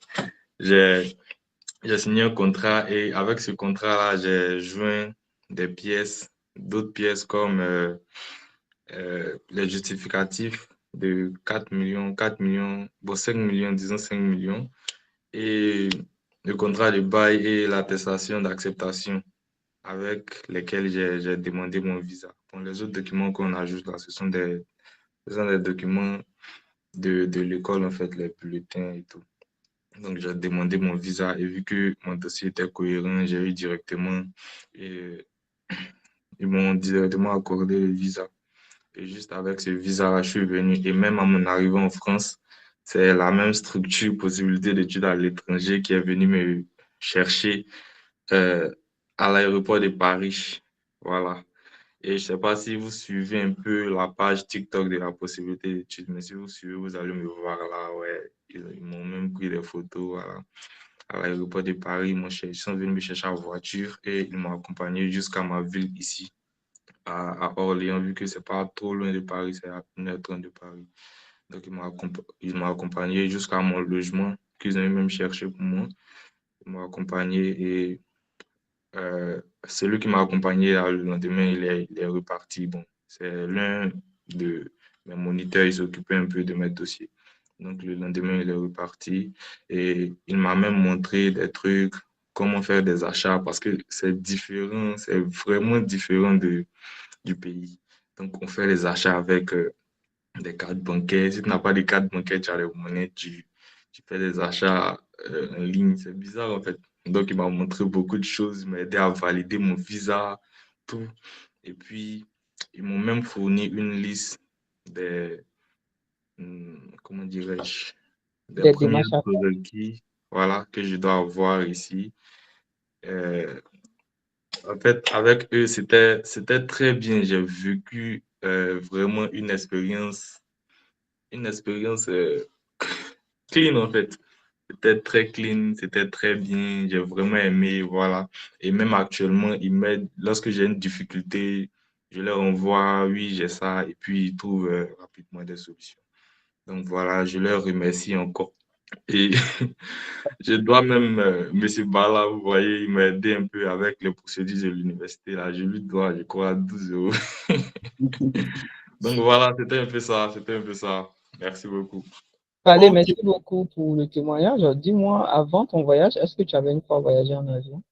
J'ai signé un contrat et avec ce contrat-là, j'ai joint des pièces, d'autres pièces comme les justificatifs de 4 millions, bon 5 millions, disons 5 millions, et le contrat de bail et l'attestation d'acceptation avec lesquels j'ai demandé mon visa. Bon, les autres documents qu'on ajoute là, ce sont des documents de l'école, en fait, les bulletins et tout. Donc, j'ai demandé mon visa et vu que mon dossier était cohérent, j'ai eu directement, et ils m'ont directement accordé le visa. Et juste avec ce visa, je suis venu. Et même à mon arrivée en France, c'est la même structure, possibilité d'études à l'étranger qui est venue me chercher euh, à l'aéroport de Paris. Voilà. Et je ne sais pas si vous suivez un peu la page TikTok de la possibilité d'études, mais si vous suivez, vous allez me voir là, ouais. Ils m'ont même pris des photos voilà, à l'aéroport de Paris. Ils sont venus me chercher en voiture et ils m'ont accompagné jusqu'à ma ville ici, à Orléans, vu que ce n'est pas trop loin de Paris, c'est à 1h30 de Paris. Donc, ils m'ont accompagné jusqu'à mon logement, qu'ils ont même cherché pour moi. Ils m'ont accompagné et celui qui m'a accompagné le lendemain, il est reparti. Bon, c'est l'un de mes moniteurs, il s'occupait un peu de mes dossiers. Donc, le lendemain, il est reparti et il m'a même montré des trucs, comment faire des achats parce que c'est différent, c'est vraiment différent du pays. Donc, on fait les achats avec des cartes bancaires. Si tu n'as pas de carte bancaire, tu as les monnaies, tu fais des achats en ligne. C'est bizarre en fait. Donc, il m'a montré beaucoup de choses, il m'a aidé à valider mon visa, tout. Et puis, ils m'ont même fourni une liste des, comment dirais-je, des Des premiers démarches à faire. prérequis, voilà, que je dois avoir ici. En fait, avec eux, c'était très bien. J'ai vécu vraiment une expérience clean en fait. C'était très clean, c'était très bien, j'ai vraiment aimé, voilà. Et même actuellement, ils m'aident. Lorsque j'ai une difficulté, je leur envoie, oui, j'ai ça, et puis ils trouvent rapidement des solutions. Donc voilà, je leur remercie encore. Et je dois même, Monsieur Bala, vous voyez, il m'a aidé un peu avec les procédures de l'université, là. Je lui dois, je crois, 12 euros. Donc voilà, c'était un peu ça, c'était un peu ça. Merci beaucoup. Allez, Ok. merci beaucoup pour le témoignage. Dis-moi, avant ton voyage, est-ce que tu avais une fois voyagé en avion?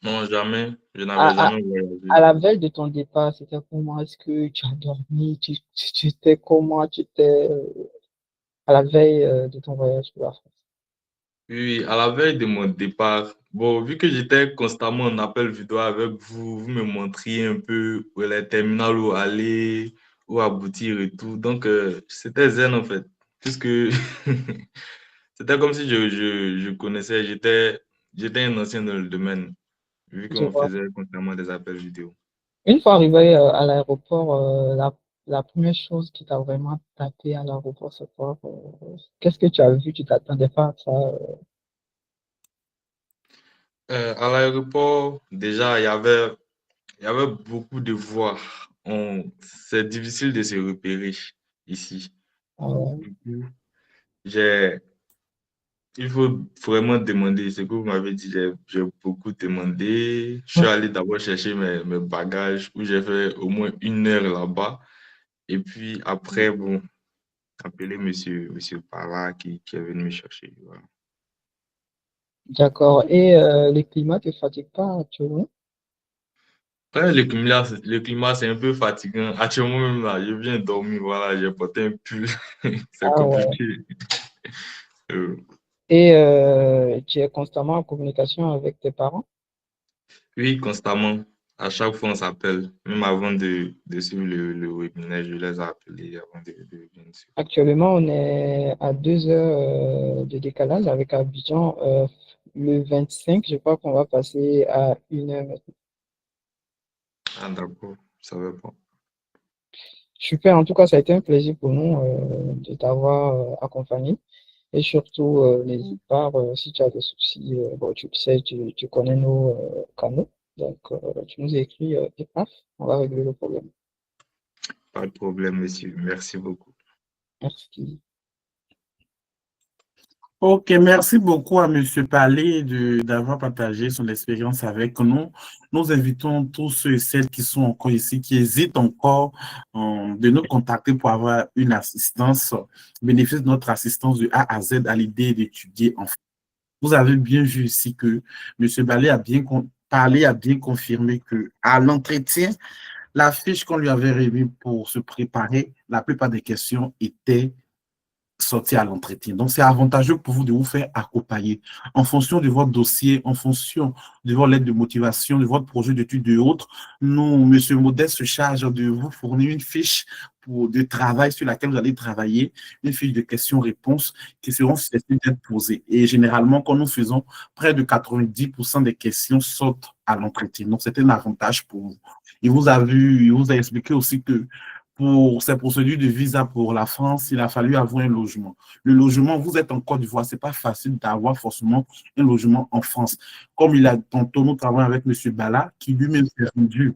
Non, jamais, je n'avais À, à, jamais voyagé. à la veille de ton départ, c'était comment? Est-ce que tu as dormi? Tu étais comment? Tu étais à la veille de ton voyage pour la France? Oui, à la veille de mon départ, bon, vu que j'étais constamment en appel vidéo avec vous, vous me montriez un peu où est les terminales, où aller, où aboutir et tout. Donc, c'était zen en fait. Puisque c'était comme si je connaissais, j'étais un ancien dans le domaine, vu Je qu'on vois. faisait constamment des appels vidéo. Une fois arrivé à l'aéroport, la première chose qui t'a vraiment tapé à l'aéroport, c'est quoi? Qu'est-ce que tu as vu? Tu t'attendais pas à ça? À l'aéroport, déjà, il y avait beaucoup de voix. C'est difficile de se repérer ici. Euh, Du coup, j'ai il faut vraiment demander. Ce que vous m'avez dit, j'ai beaucoup demandé. Je suis allé d'abord chercher mes bagages où j'ai fait au moins 1 heure là-bas. Et puis après, bon, appeler monsieur Parra qui est venu me chercher. Voilà. d'accord. Et le climat te fatigue pas actuellement? Après, le climat, c'est un peu fatigant. Actuellement, même là, je viens dormir. Voilà, j'ai porté un pull. C'est Ah ouais. compliqué. Euh, Et tu es constamment en communication avec tes parents? oui, constamment. À chaque fois, on s'appelle. Même avant de suivre le webinaire, je les ai appelés avant de venir dessus. Actuellement, on est à 2 heures de décalage avec Abidjan. Le 25, je crois qu'on va passer à 1 heure maintenant. Ah, d'accord. Je savais pas. Super, en tout cas, ça a été un plaisir pour nous de t'avoir accompagné. Et surtout, n'hésite pas, si tu as des soucis, bon, tu le sais, tu connais nos canaux. Donc, tu nous écris et paf, on va régler le problème. Pas de problème, monsieur. Merci beaucoup. Merci. Ok, merci beaucoup à Monsieur Palais d'avoir partagé son expérience avec nous. Nous invitons tous ceux et celles qui sont encore ici, qui hésitent encore, de nous contacter pour avoir une assistance, bénéfice de notre assistance de A à Z à l'idée d'étudier en France. Vous avez bien vu ici que Monsieur Palais a bien confirmé que à l'entretien, la fiche qu'on lui avait remise pour se préparer, la plupart des questions étaient sortir à l'entretien. Donc, c'est avantageux pour vous de vous faire accompagner en fonction de votre dossier, en fonction de votre lettre de motivation, de votre projet d'études et autres. Nous, Monsieur Modeste se charge de vous fournir une fiche de travail sur laquelle vous allez travailler, une fiche de questions-réponses qui seront susceptibles d'être posées. Et généralement, quand nous faisons, près de 90% des questions sortent à l'entretien. Donc, c'est un avantage pour vous. Il vous a expliqué aussi que pour ces procédures de visa pour la France, il a fallu avoir un logement. Le logement, vous êtes en Côte d'Ivoire, c'est pas facile d'avoir forcément un logement en France. Comme il a tantôt, nous travaillons avec M. Bala, qui lui-même s'est rendu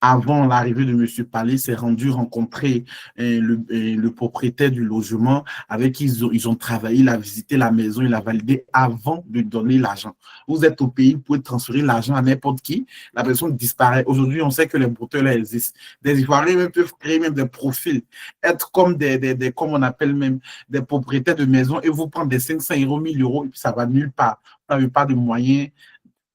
avant l'arrivée de M. Palais, s'est rendu rencontrer le propriétaire du logement avec qui ils ont travaillé, il a visité la maison, il a validé avant de donner l'argent. Vous êtes au pays, vous pouvez transférer l'argent à n'importe qui, la personne disparaît. Aujourd'hui, on sait que les brouilleurs existent. Des Ivoiriens même peuvent créer même des profils, être comme comme on appelle même des propriétaires de maison et vous prendre des 500 euros, 1000 euros et puis ça va nulle part. Vous n'avez pas de moyens.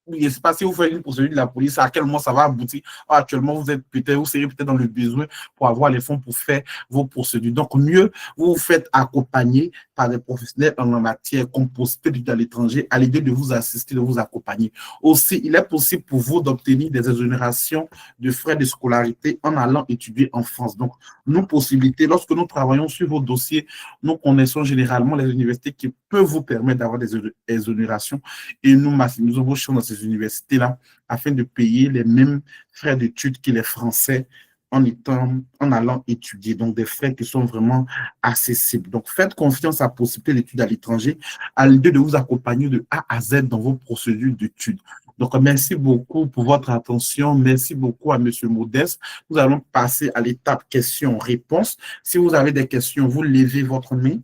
Je ne sais pas si vous faites une procédure de la police, à quel moment ça va aboutir. Actuellement, vous serez peut-être dans le besoin pour avoir les fonds pour faire vos procédures. Donc, mieux, vous vous faites accompagner par des professionnels en la matière, comme possibilité à l'étranger, à l'idée de vous assister, de vous accompagner. Aussi, il est possible pour vous d'obtenir des exonérations de frais de scolarité en allant étudier en France. Donc, nos possibilités, lorsque nous travaillons sur vos dossiers, nous connaissons généralement les universités qui peuvent vous permettre d'avoir des exonérations et nous embauchons dans ces universités-là afin de payer les mêmes frais d'études que les Français en allant étudier. Donc, des frais qui sont vraiment accessibles. Donc, faites confiance à la possibilité d'études à l'étranger, à l'idée de vous accompagner de A à Z dans vos procédures d'études. Donc, merci beaucoup pour votre attention. Merci beaucoup à M. Modeste. Nous allons passer à l'étape questions-réponses. Si vous avez des questions, vous levez votre main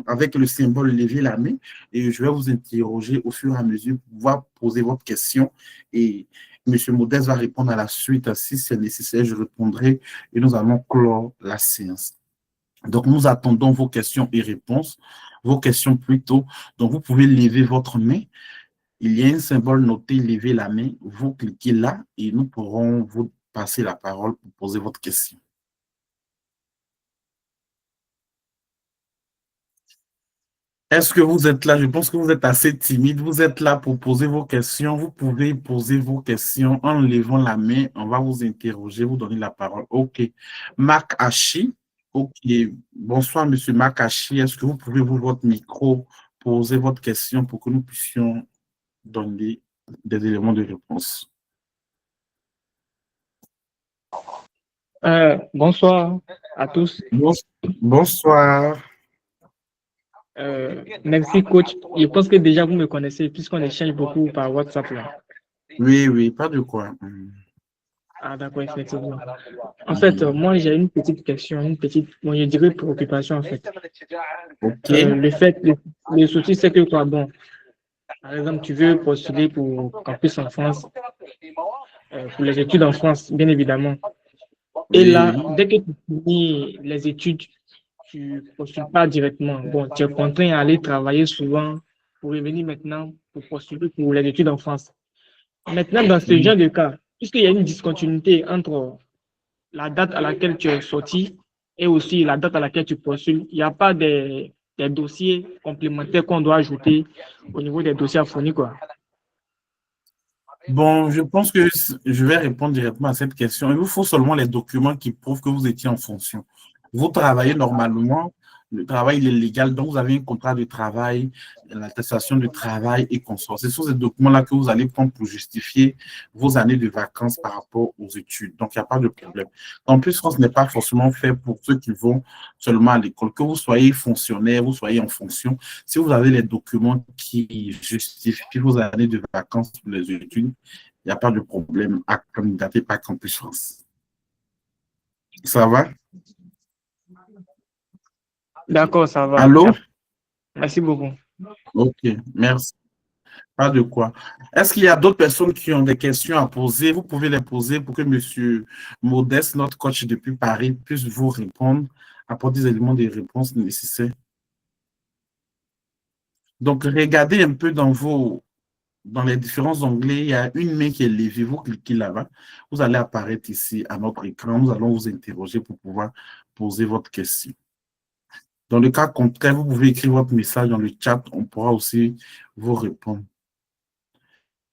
avec le symbole lever la main et je vais vous interroger au fur et à mesure pour pouvoir poser votre question et M. Modeste va répondre à la suite. Si c'est nécessaire, je répondrai et nous allons clore la séance. Donc, nous attendons vos questions et réponses, vos questions plutôt. Donc, vous pouvez lever votre main. Il y a un symbole noté lever la main. Vous cliquez là et nous pourrons vous passer la parole pour poser votre question. Est-ce que vous êtes là? Je pense que vous êtes assez timide. Vous êtes là pour poser vos questions. Vous pouvez poser vos questions en levant la main. On va vous interroger, vous donner la parole. OK. Marc Hachi. OK. Bonsoir, Monsieur Marc Hachi. Est-ce que vous pouvez ouvrir votre micro, poser votre question pour que nous puissions donner des éléments de réponse? Bonsoir à tous. Bonsoir. Merci, coach. Je pense que déjà vous me connaissez puisqu'on échange beaucoup par WhatsApp là. Oui, pas de quoi. Ah, d'accord, effectivement. En fait, moi, j'ai une petite question, bon, je dirais préoccupation en fait. OK. Le souci, c'est que quoi, bon, par exemple, tu veux postuler pour campus en France, pour les études en France, bien évidemment. Et là, Oui. dès que tu finis les études, tu ne postules pas directement. Bon, tu es contraint à aller travailler souvent pour revenir maintenant pour postuler pour les études en France. Maintenant, dans ce genre de cas, puisqu'il y a une discontinuité entre la date à laquelle tu es sorti et aussi la date à laquelle tu postules, il n'y a pas des dossiers complémentaires qu'on doit ajouter au niveau des dossiers à fournir, quoi. Bon, je pense que je vais répondre directement à cette question. Il vous faut seulement les documents qui prouvent que vous étiez en fonction. Vous travaillez normalement, le travail il est légal, donc vous avez un contrat de travail, l'attestation de travail et consorts. Ce sont ces documents-là que vous allez prendre pour justifier vos années de vacances par rapport aux études. Donc, il n'y a pas de problème. En plus, France n'est pas forcément fait pour ceux qui vont seulement à l'école. Que vous soyez fonctionnaire, vous soyez en fonction, si vous avez les documents qui justifient vos années de vacances pour les études, il n'y a pas de problème à candidater par Campus France. Ça va? D'accord, ça va. Allô? Merci beaucoup. OK, merci. Pas de quoi. Est-ce qu'il y a d'autres personnes qui ont des questions à poser? Vous pouvez les poser pour que M. Modeste, notre coach depuis Paris, puisse vous répondre, apporter des éléments de réponse nécessaires. Donc, regardez un peu dans les différents onglets, il y a une main qui est levée. Vous cliquez là-bas. Vous allez apparaître ici à notre écran. Nous allons vous interroger pour pouvoir poser votre question. Dans le cas contraire, vous pouvez écrire votre message dans le chat. On pourra aussi vous répondre.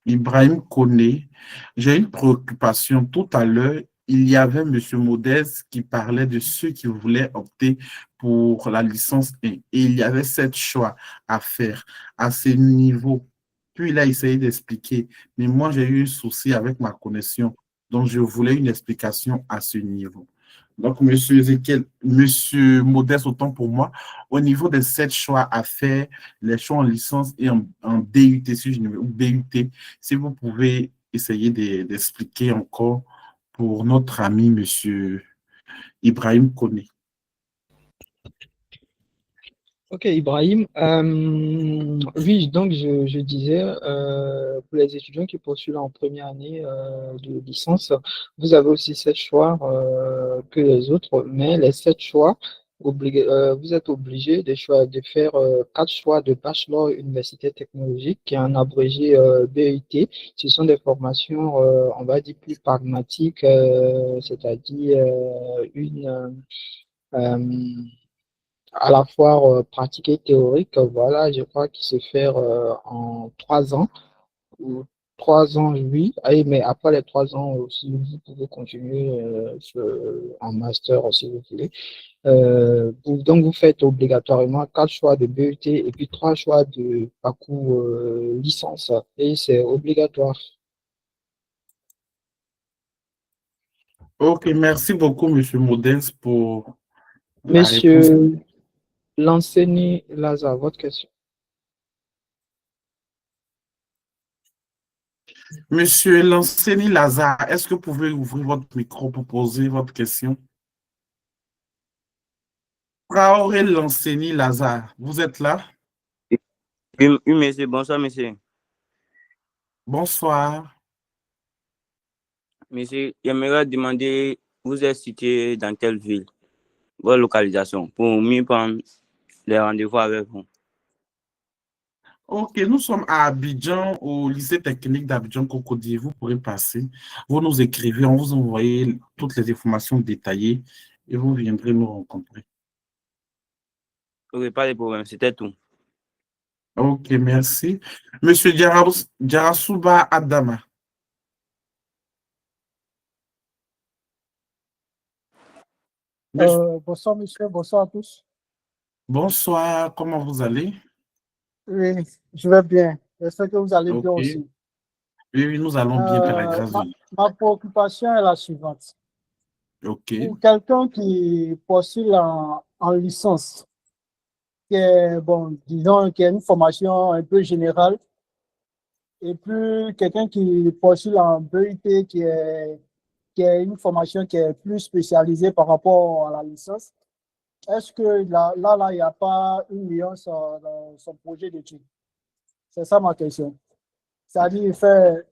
Ibrahim Koné, j'ai une préoccupation. Tout à l'heure, il y avait M. Modeste qui parlait de ceux qui voulaient opter pour la licence 1. Et il y avait 7 choix à faire à ce niveau. Puis il a essayé d'expliquer. Mais moi, j'ai eu un souci avec ma connexion. Donc, je voulais une explication à ce niveau. Donc, M. Ezekiel, M. Modeste, autant pour moi, au niveau des 7 choix à faire, les choix en licence et en DUT, si je ne veux, ou BUT, si vous pouvez essayer d'expliquer encore pour notre ami M. Ibrahim Koné. Ok, Ibrahim. Oui, donc je disais, pour les étudiants qui postulent en première année de licence, vous avez aussi 7 choix que les autres, mais les 7 choix, vous êtes obligé de faire 4 choix de bachelor université technologique, qui est un abrégé BUT. Ce sont des formations, on va dire, plus pragmatiques, c'est-à-dire euh, à la fois pratique et théorique, voilà, je crois qu'il se fait en 3 ans, ou 3 ans, oui, mais après les 3 ans aussi, vous pouvez continuer en master si vous voulez. Donc, vous faites obligatoirement 4 choix de BUT et puis 3 choix de parcours licence, et c'est obligatoire. OK, merci beaucoup, M. Modeste, pour la réponse. Monsieur Lanseni Lazare, votre question. Monsieur Lanceni Lazare, est-ce que vous pouvez ouvrir votre micro pour poser votre question? Traoré Lanceni Lazare, vous êtes là? Oui, monsieur. Bonsoir, monsieur. Bonsoir. Monsieur, j'aimerais demander, vous êtes situé dans quelle ville? Votre localisation, pour mieux prendre les rendez-vous avec vous. OK, nous sommes à Abidjan, au lycée technique d'Abidjan Cocody. Vous pourrez passer. Vous nous écrivez, on vous envoie toutes les informations détaillées et vous viendrez nous rencontrer. Ok, pas de problème, c'était tout. Ok, merci. Monsieur Jarasuba Adama. Bonsoir, monsieur. Bonsoir à tous. Bonsoir, comment vous allez? Oui, je vais bien. J'espère que vous allez bien Ok. Oui, aussi. oui, nous allons bien par la grâce de Ma, Dieu. ma préoccupation est la suivante. Ok. Pour quelqu'un qui postule en licence, qui est, bon, disons, qui a une formation un peu générale, et puis quelqu'un qui postule en BUT, qui a une formation qui est plus spécialisée par rapport à la licence, est-ce que il n'y a pas une nuance dans son projet d'études? C'est ça ma question. C'est-à-dire,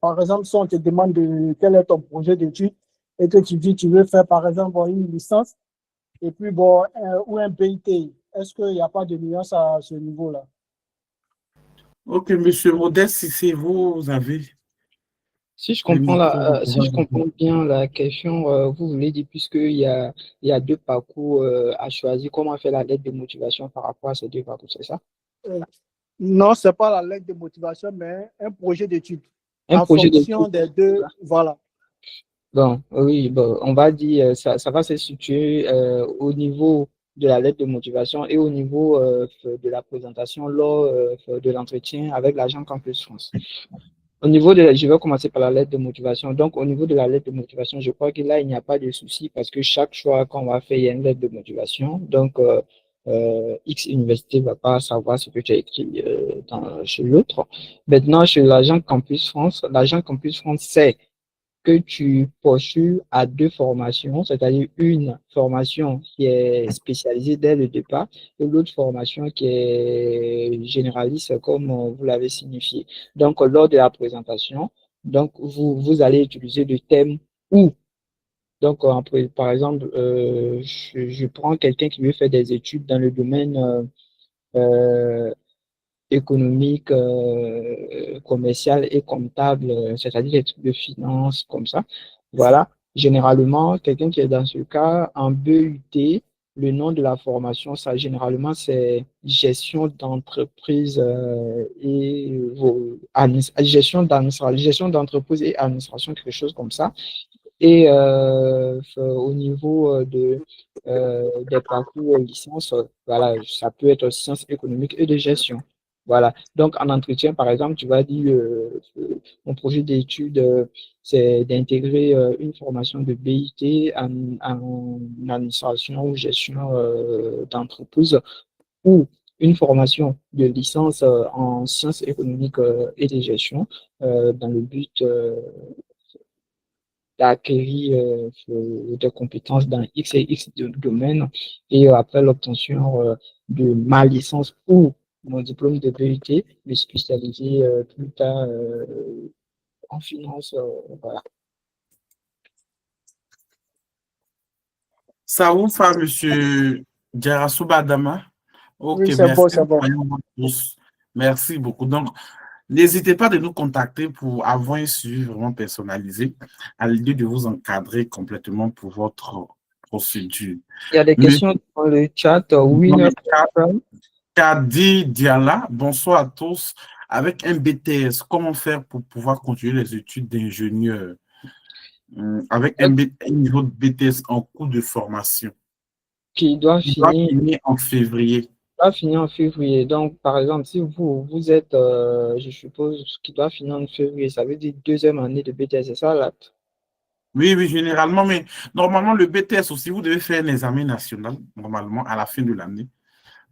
par exemple, si on te demande quel est ton projet d'études et que tu dis que tu veux faire, par exemple, une licence et puis, bon, ou un BIT, est-ce qu'il n'y a pas de nuance à ce niveau-là? Ok, monsieur Modeste, si c'est vous, vous avez Si je le comprends micro, vous si pouvez je comprends bien la question, vous voulez dire, il y a deux parcours à choisir, comment faire la lettre de motivation par rapport à ces deux parcours, c'est ça? Euh, Non, ce n'est pas la lettre de motivation, mais un projet d'études. Un En projet d'études. fonction des deux, voilà. Bon, oui, bon, on va dire, ça va se situer au niveau de la lettre de motivation et au niveau de la présentation lors de l'entretien avec l'agent Campus France. Je vais commencer par la lettre de motivation. Donc, au niveau de la lettre de motivation, je crois que là, il n'y a pas de souci parce que chaque choix qu'on va faire, il y a une lettre de motivation. Donc, X université va pas savoir ce que tu as écrit chez l'autre. Maintenant, chez l'agent Campus France sait que tu postules à deux formations, c'est-à-dire une formation qui est spécialisée dès le départ et l'autre formation qui est généraliste, comme vous l'avez signifié. Donc, lors de la présentation, donc vous allez utiliser le thème ou. Donc, par exemple, je prends quelqu'un qui veut faire des études dans le domaine euh, économique, commercial et comptable, c'est-à-dire les trucs de finance, comme ça. Voilà. Généralement, quelqu'un qui est dans ce cas, en BUT, le nom de la formation, ça, généralement, c'est gestion d'entreprise gestion d'entreprise et administration, quelque chose comme ça. Et au niveau des parcours licence, voilà, ça peut être sciences économiques et de gestion. Voilà. Donc, en entretien, par exemple, tu vas dire, mon projet d'étude, c'est d'intégrer une formation de BIT en administration ou gestion d'entreprise ou une formation de licence en sciences économiques et de gestion dans le but d'acquérir des compétences dans X et X domaines et après l'obtention de ma licence ou mon diplôme de BUT, me spécialiser plus tard en finance. Voilà. Ça vous va, monsieur Jarasuba Adama? Ok, Oui, c'est merci. bon, c'est bon. Merci beaucoup. Donc, n'hésitez pas de nous contacter pour avoir un suivi vraiment personnalisé à l'idée de vous encadrer complètement pour votre procédure. Il y a des Monsieur questions dans le chat. Winner, Kadi Diala, bonsoir à tous. Avec un BTS, comment faire pour pouvoir continuer les études d'ingénieur avec un niveau de BTS en cours de formation? qui doit Il doit finir finir en février. va finir en février. Donc, par exemple, si vous êtes, je suppose, qui doit finir en février, ça veut dire deuxième année de BTS, c'est ça là? Oui, oui, généralement, mais normalement, le BTS aussi, vous devez faire un examen national, normalement, à la fin de l'année.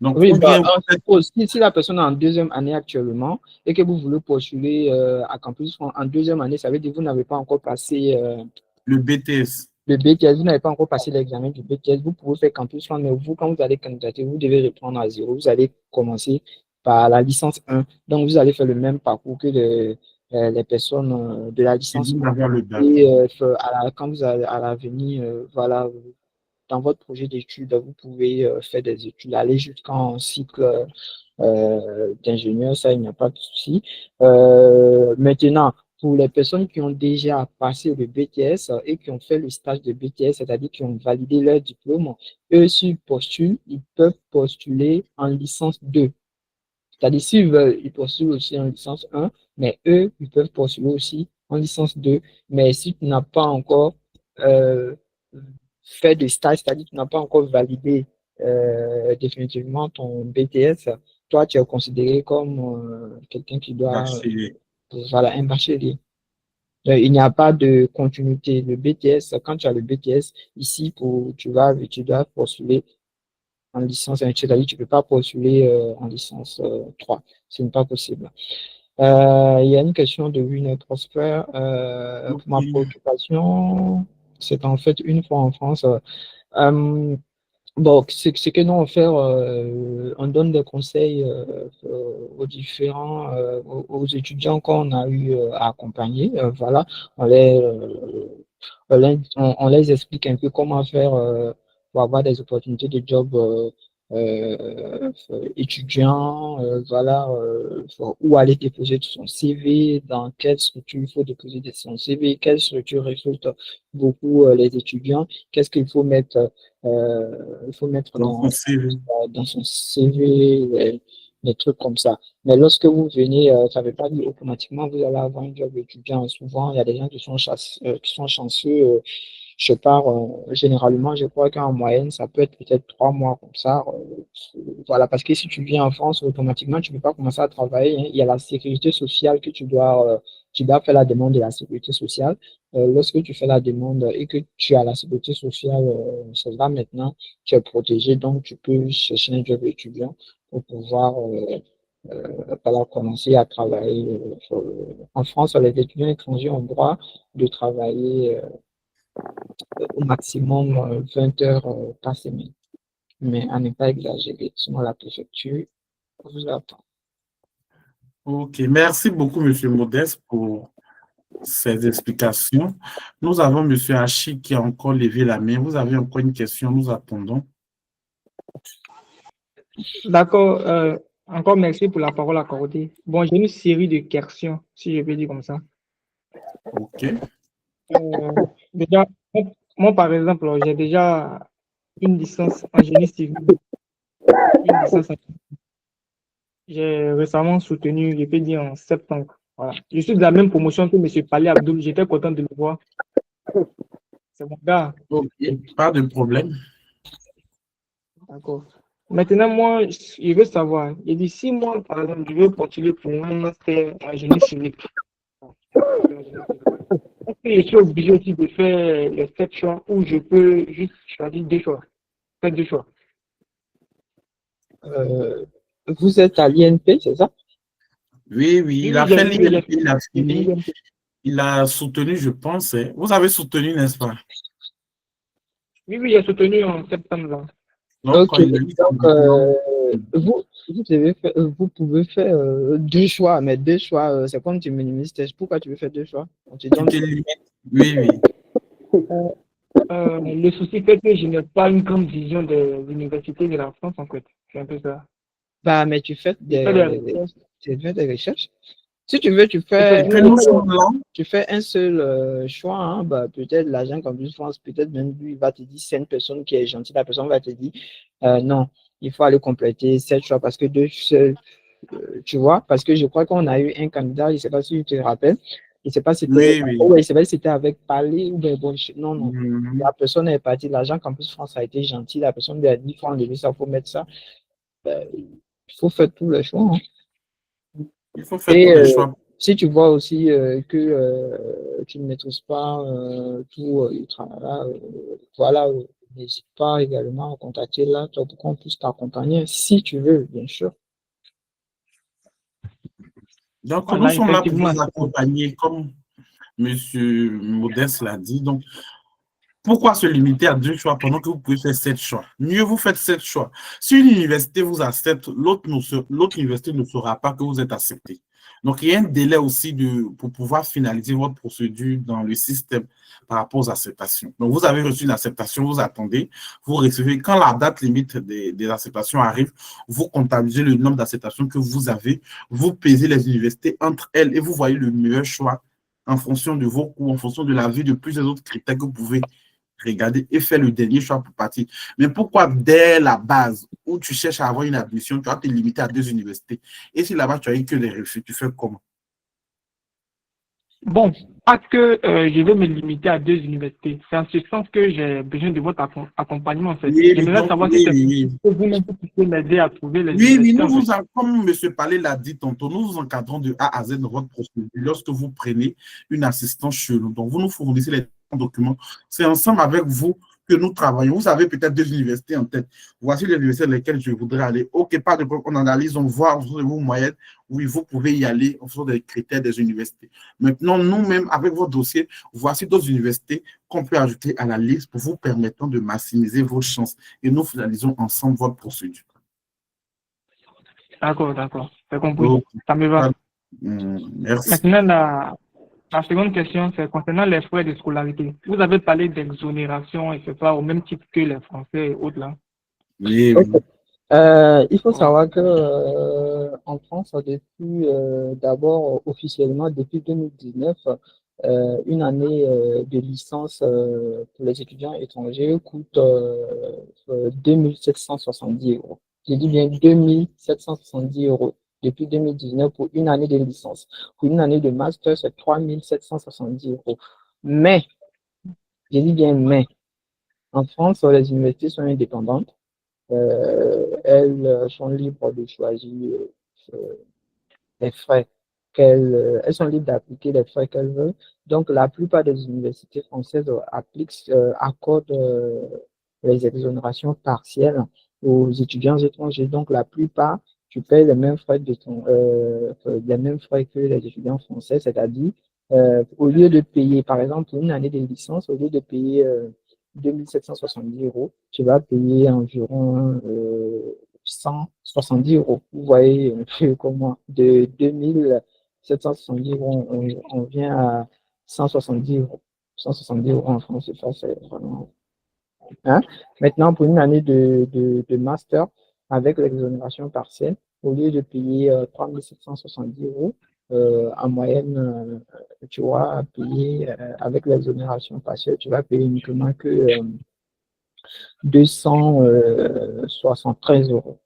Donc, Oui, ou bah, bien, on suppose, si la personne est en deuxième année actuellement et que vous voulez postuler à Campus France en deuxième année, ça veut dire que vous n'avez pas encore passé le BTS. le BTS, vous n'avez pas encore passé l'examen du BTS, vous pouvez faire Campus France, mais vous, quand vous allez candidater, vous devez reprendre à zéro. Vous allez commencer par la licence 1. Donc, vous allez faire le même parcours que les personnes de la Et licence vous 1. avoir le bac. Et quand vous allez à l'avenir, voilà, dans votre projet d'études, vous pouvez faire des études, aller jusqu'en cycle d'ingénieur, ça, il n'y a pas de souci. Maintenant, pour les personnes qui ont déjà passé le BTS et qui ont fait le stage de BTS, c'est-à-dire qui ont validé leur diplôme, eux, s'ils postulent, ils peuvent postuler en licence 2. C'est-à-dire, s'ils veulent, ils postulent aussi en licence 1, mais eux, ils peuvent postuler aussi en licence 2. Mais si tu n'as pas encore euh, fait de stage, c'est-à-dire que tu n'as pas encore validé définitivement ton BTS, toi, tu es considéré comme quelqu'un qui doit, bachelier. voilà, un bachelier. Il n'y a pas de continuité. Le BTS, quand tu as le BTS, ici, tu dois postuler en licence 1, c'est-à-dire tu ne peux pas postuler en licence 3. Ce n'est pas possible. Il y a une question de Wiener Prosper. Pour ma Ok. préoccupation, c'est en fait une fois en France. Euh, Bon, ce que nous on fait, on donne des conseils aux différents, aux étudiants qu'on a eu à accompagner. Voilà, on les explique un peu comment faire pour avoir des opportunités de job étudiants. Voilà, où aller déposer son CV, dans quelle structure il faut déposer son CV, quelle structure recrute beaucoup les étudiants, qu'est-ce qu'il faut mettre Donc, on sait, dans son CV, des trucs comme ça. Mais lorsque vous venez, ça ne veut pas dire automatiquement vous allez avoir un job étudiant. Souvent, il y a des gens qui sont chanceux. Je pars, généralement, je crois qu'en moyenne, ça peut être peut-être 3 mois comme ça. Voilà, parce que si tu viens en France, automatiquement, tu ne peux pas commencer à travailler, hein. Il y a la sécurité sociale que tu dois faire la demande de la sécurité sociale. Lorsque tu fais la demande et que tu as la sécurité sociale, c'est là maintenant, tu es protégé, donc tu peux chercher un job étudiant pour pouvoir voilà, commencer à travailler. En France, les étudiants étrangers ont droit de travailler au maximum 20 heures par semaine, mais à ne pas exagérer, sinon la préfecture vous attend. ok. Merci beaucoup, Monsieur Modeste, pour ces explications. Nous avons Monsieur Hachi qui a encore levé la main. Vous avez encore une question, nous attendons. D'accord. Encore merci pour la parole accordée. Bon, j'ai une série de questions, si je peux dire comme ça. Ok. Déjà, moi, par exemple, j'ai déjà une licence en génie civil. Une licence en- J'ai récemment soutenu, je peux dire en septembre. Voilà. Je suis de la même promotion que M. Palais Abdoul. J'étais content de le voir. C'est mon gars. Ok, pas de problème. D'accord. Maintenant, moi, je veux savoir. Il dit, si moi, par exemple, je veux postuler pour un master en génie civil, est-ce que je suis obligé aussi de faire les 7 choix ou je peux juste choisir 2 choix? Faire 2 choix. Vous êtes à l'INP, c'est ça? Oui, oui, Oui, il oui, a fait oui, l'INP, il a j'ai fini fini, il a soutenu, je pense. Hein. Vous avez soutenu, n'est-ce pas? Oui, oui, j'ai soutenu en septembre. Là. Donc, quand Ok, il a eu son donc diplôme, vous pouvez faire 2 choix, mais 2 choix, c'est comme tu minimises. Pourquoi tu veux faire 2 choix? On te tu donne te limites. Oui, oui. Le souci fait que je n'ai pas une grande vision des universités de la France, en fait. C'est un peu ça. bah, mais Je fais des recherches. tu fais des recherches. Si tu veux, Et que nous sommes là. tu fais un seul choix, hein, bah, peut-être l'agent Campus France, peut-être même lui, il va te dire, c'est une personne qui est gentille, la personne va te dire, non, il faut aller compléter 7 choix parce que tu vois, parce que je crois qu'on a eu un candidat, je ne sais pas si tu te rappelles, je ne sais pas si c'était, Oui, oui. ouais, je sais pas si c'était avec Palais ou bien bon, non, non. Mhm. La personne est partie, l'agent Campus France a été gentil, la personne lui a dit, il faut enlever ça, il faut mettre ça. Ben, il faut faire tous les choix, hein. Il faut faire tous Et les choix. si tu vois aussi que tu ne maîtrises pas tout le travail, voilà, n'hésite pas également à contacter là pour qu'on puisse t'accompagner si tu veux, bien sûr. Donc, nous Voilà, sommes là pour effectivement. vous accompagner, comme Monsieur Modeste l'a dit. Donc, pourquoi se limiter à 2 choix pendant que vous pouvez faire 7 choix? Mieux vous faites 7 choix. Si une université vous accepte, l'autre université ne saura pas que vous êtes accepté. Donc, il y a un délai aussi pour pouvoir finaliser votre procédure dans le système par rapport aux acceptations. Donc, vous avez reçu l'acceptation, vous attendez, vous recevez. Quand la date limite des acceptations arrive, vous comptabilisez le nombre d'acceptations que vous avez, vous pesez les universités entre elles et vous voyez le meilleur choix en fonction de vos coûts, en fonction de la vie de plusieurs autres critères que vous pouvez regarder et faire le dernier choix pour partir. Mais pourquoi dès la base, où tu cherches à avoir une admission, tu vas te limiter à 2 universités? Et si là-bas, tu as eu que des refus, tu fais comment? Bon, pas que je vais me limiter à 2 universités. C'est en ce sens que j'ai besoin de votre accompagnement, en fait. Oui, J'aimerais donc, savoir si oui, c'est oui. possible que vous-même vous puissiez m'aider à trouver les Oui, oui, universités, en fait. comme M. Palais l'a dit tantôt, nous vous encadrons de A à Z dans votre procédure lorsque vous prenez une assistance chez nous. Donc, vous nous fournissez les documents. C'est ensemble avec vous que nous travaillons. Vous avez peut-être 2 universités en tête. Voici les universités dans lesquelles je voudrais aller. OK, pas de problème. On analyse, on voit en fonction de vos moyennes. Oui, vous pouvez y aller en fonction des critères des universités. Maintenant, nous-mêmes, avec votre dossier, voici d'autres universités qu'on peut ajouter à la liste pour vous permettre de maximiser vos chances. Et nous finalisons ensemble votre procédure. D'accord, c'est compris. Ok. Ça me va. Merci. Maintenant, la seconde question, c'est concernant les frais de scolarité. Vous avez parlé d'exonération, etc., au même titre que les Français et autres là. Oui, Ok. oui. Il faut Oh, savoir que en France, depuis d'abord officiellement depuis 2019, une année de licence pour les étudiants étrangers coûte 2770 euros. J'ai dit bien 2770 euros depuis 2019 pour une année de licence. Pour une année de master, c'est 3770 euros. Mais, j'ai dit bien mais, en France, les universités sont indépendantes. Elles sont libres de choisir les frais elles sont libres d'appliquer les frais qu'elles veulent. Donc, la plupart des universités françaises accordent les exonérations partielles aux étudiants étrangers. Donc, la plupart, tu payes les mêmes frais les mêmes frais que les étudiants français, c'est-à-dire, au lieu de payer, par exemple, pour une année de licence, au lieu de payer 2770 euros, tu vas payer environ 170 euros. Vous voyez un peu comment de 2770 euros, on vient à 170 euros. 170 euros en France, c'est vraiment. Hein? Maintenant, pour une année de master, avec l'exonération partielle, au lieu de payer 3770 euros, en moyenne, tu vas payer, avec l'exonération partielle, tu vas payer uniquement que 273 euros.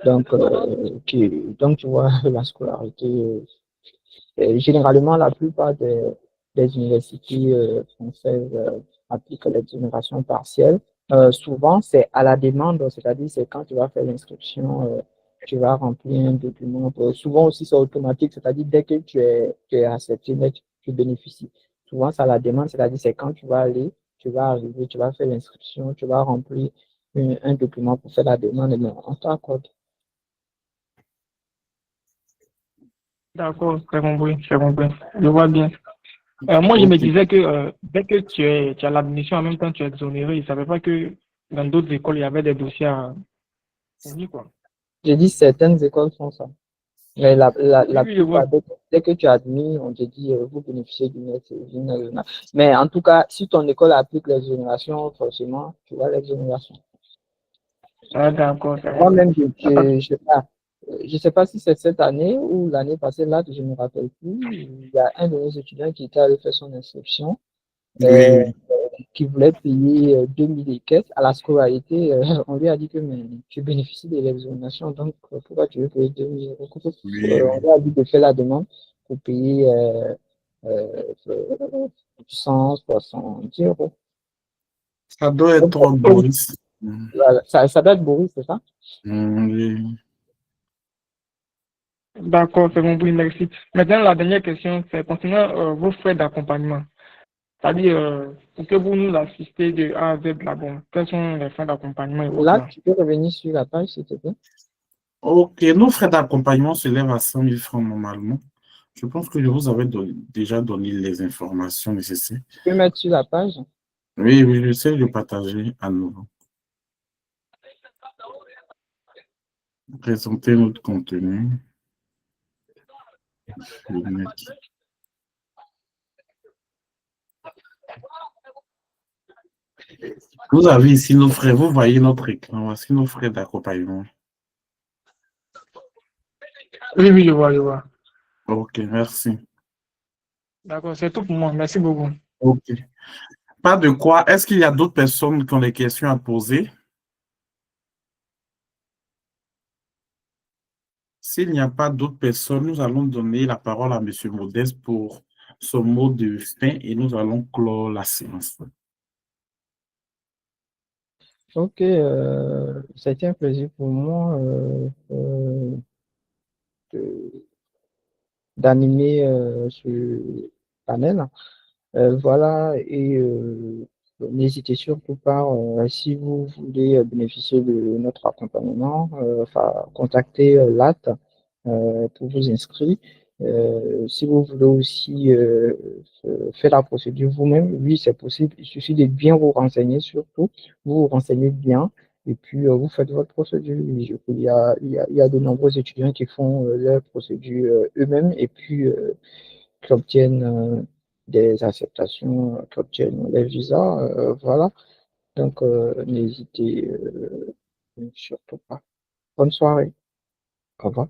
Donc, donc, tu vois, la scolarité, généralement, la plupart des universités françaises appliquent l'exonération partielle. Souvent, c'est à la demande, c'est-à-dire c'est quand tu vas faire l'inscription, tu vas remplir un document. Souvent aussi, c'est automatique, c'est-à-dire dès que tu es accepté, tu bénéficies. Souvent, c'est à la demande, c'est-à-dire c'est quand tu vas aller, tu vas arriver, tu vas faire l'inscription, tu vas remplir un document pour faire la demande, mais on t'accorde. d'accord, c'est compris, c'est compris. Je vois bien. Moi, je me Ok. disais que dès que tu as l'admission, en même temps, tu es exonéré. Je ne savais pas que dans d'autres écoles, il y avait des dossiers à fournir, quoi. J'ai dit certaines écoles font ça. Mais Oui, la oui, je vois. plupart, dès que tu es admis, on te dit, vous bénéficiez d'une exonération. Mais en tout cas, si ton école applique l'exonération, forcément, tu vois l'exonération. Ah, d'accord, c'est compris. Moi-même, Y a pas de- je sais pas si c'est cette année ou l'année passée, là, je ne me rappelle plus. Il y a un de nos étudiants qui était allé faire son inscription. Oui, Euh, oui. qui voulait payer 2000 et quelques à la scolarité, on lui a dit que mais, tu bénéficies de l'exonération, donc pourquoi tu veux payer 2000 euros? Oui, On oui. lui a dit de faire la demande pour payer euh, 170 euros. Ça doit Donc, être Boris. voilà, ça doit être Boris, c'est ça? Oui. D'accord, c'est compris, merci. Maintenant, la dernière question, c'est concernant vos frais d'accompagnement. C'est-à-dire, pour que vous nous assistez de A à Z là, bon, quels sont les frais d'accompagnement et autres Là, là? tu peux revenir sur la page, s'il te plaît. Ok, nos frais d'accompagnement s'élèvent à 100 000 francs normalement. Je pense que je vous avais déjà donné les informations nécessaires. Tu peux mettre sur la page. Oui, oui, j'essaie de partager à nouveau. Présenter notre contenu. Je vais mettre. Vous avez ici nos frais, vous voyez notre écran, voici nos frais d'accompagnement. Oui, oui, je vois, je vois. Ok, merci. D'accord, c'est tout pour moi. Merci beaucoup. Ok. Pas de quoi. Est-ce qu'il y a d'autres personnes qui ont des questions à poser? S'il n'y a pas d'autres personnes, nous allons donner la parole à M. Modeste pour son mot de fin et nous allons clore la séance. Ok, ça a été un plaisir pour moi d'animer ce panel. Voilà, et n'hésitez surtout pas, si vous voulez bénéficier de notre accompagnement, contactez l'AT pour vous inscrire. Si vous voulez aussi faire la procédure vous-même, oui, c'est possible. Il suffit de bien vous renseigner surtout. Vous vous renseignez bien et puis vous faites votre procédure. Il y a de nombreux étudiants qui font leur procédure eux-mêmes et puis qui obtiennent des acceptations, qui obtiennent les visas. Voilà. Donc, n'hésitez surtout pas. Bonne soirée. Au revoir.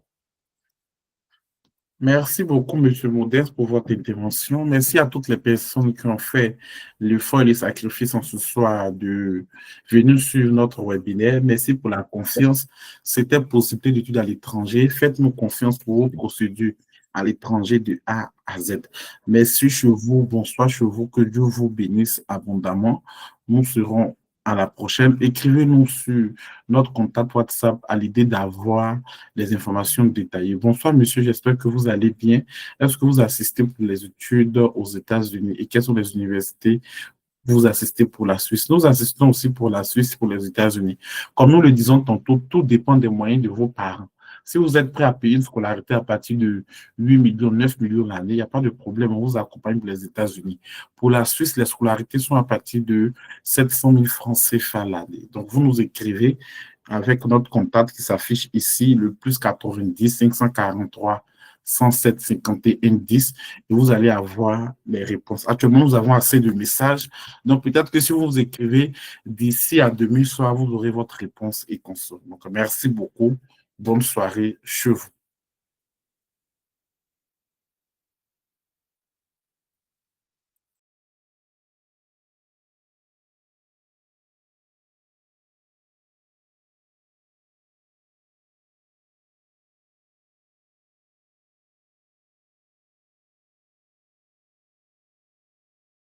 Merci beaucoup, M. Modeste, pour votre intervention. Merci à toutes les personnes qui ont fait l'effort et les sacrifices en ce soir de venir suivre notre webinaire. Merci pour la confiance. C'était possibilité d'études à l'étranger. Faites-nous confiance pour vos procédures à l'étranger de A à Z. Merci chez vous. Bonsoir chez vous. Que Dieu vous bénisse abondamment. Nous serons à la prochaine. Écrivez-nous sur notre contact WhatsApp à l'idée d'avoir les informations détaillées. Bonsoir, monsieur. J'espère que vous allez bien. Est-ce que vous assistez pour les études aux États-Unis et quelles sont les universités vous assistez pour la Suisse? Nous assistons aussi pour la Suisse et pour les États-Unis. Comme nous le disons tantôt, tout dépend des moyens de vos parents. Si vous êtes prêt à payer une scolarité à partir de 8 millions, 9 millions l'année, il n'y a pas de problème, on vous accompagne pour les États-Unis. Pour la Suisse, les scolarités sont à partir de 700 000 francs CFA l'année. Donc, vous nous écrivez avec notre contact qui s'affiche ici, le plus 90 543 107 51 10, et vous allez avoir les réponses. Actuellement, nous avons assez de messages, donc peut-être que si vous vous écrivez d'ici à demi soir, vous aurez votre réponse et console. Donc, merci beaucoup. Bonne soirée chez vous.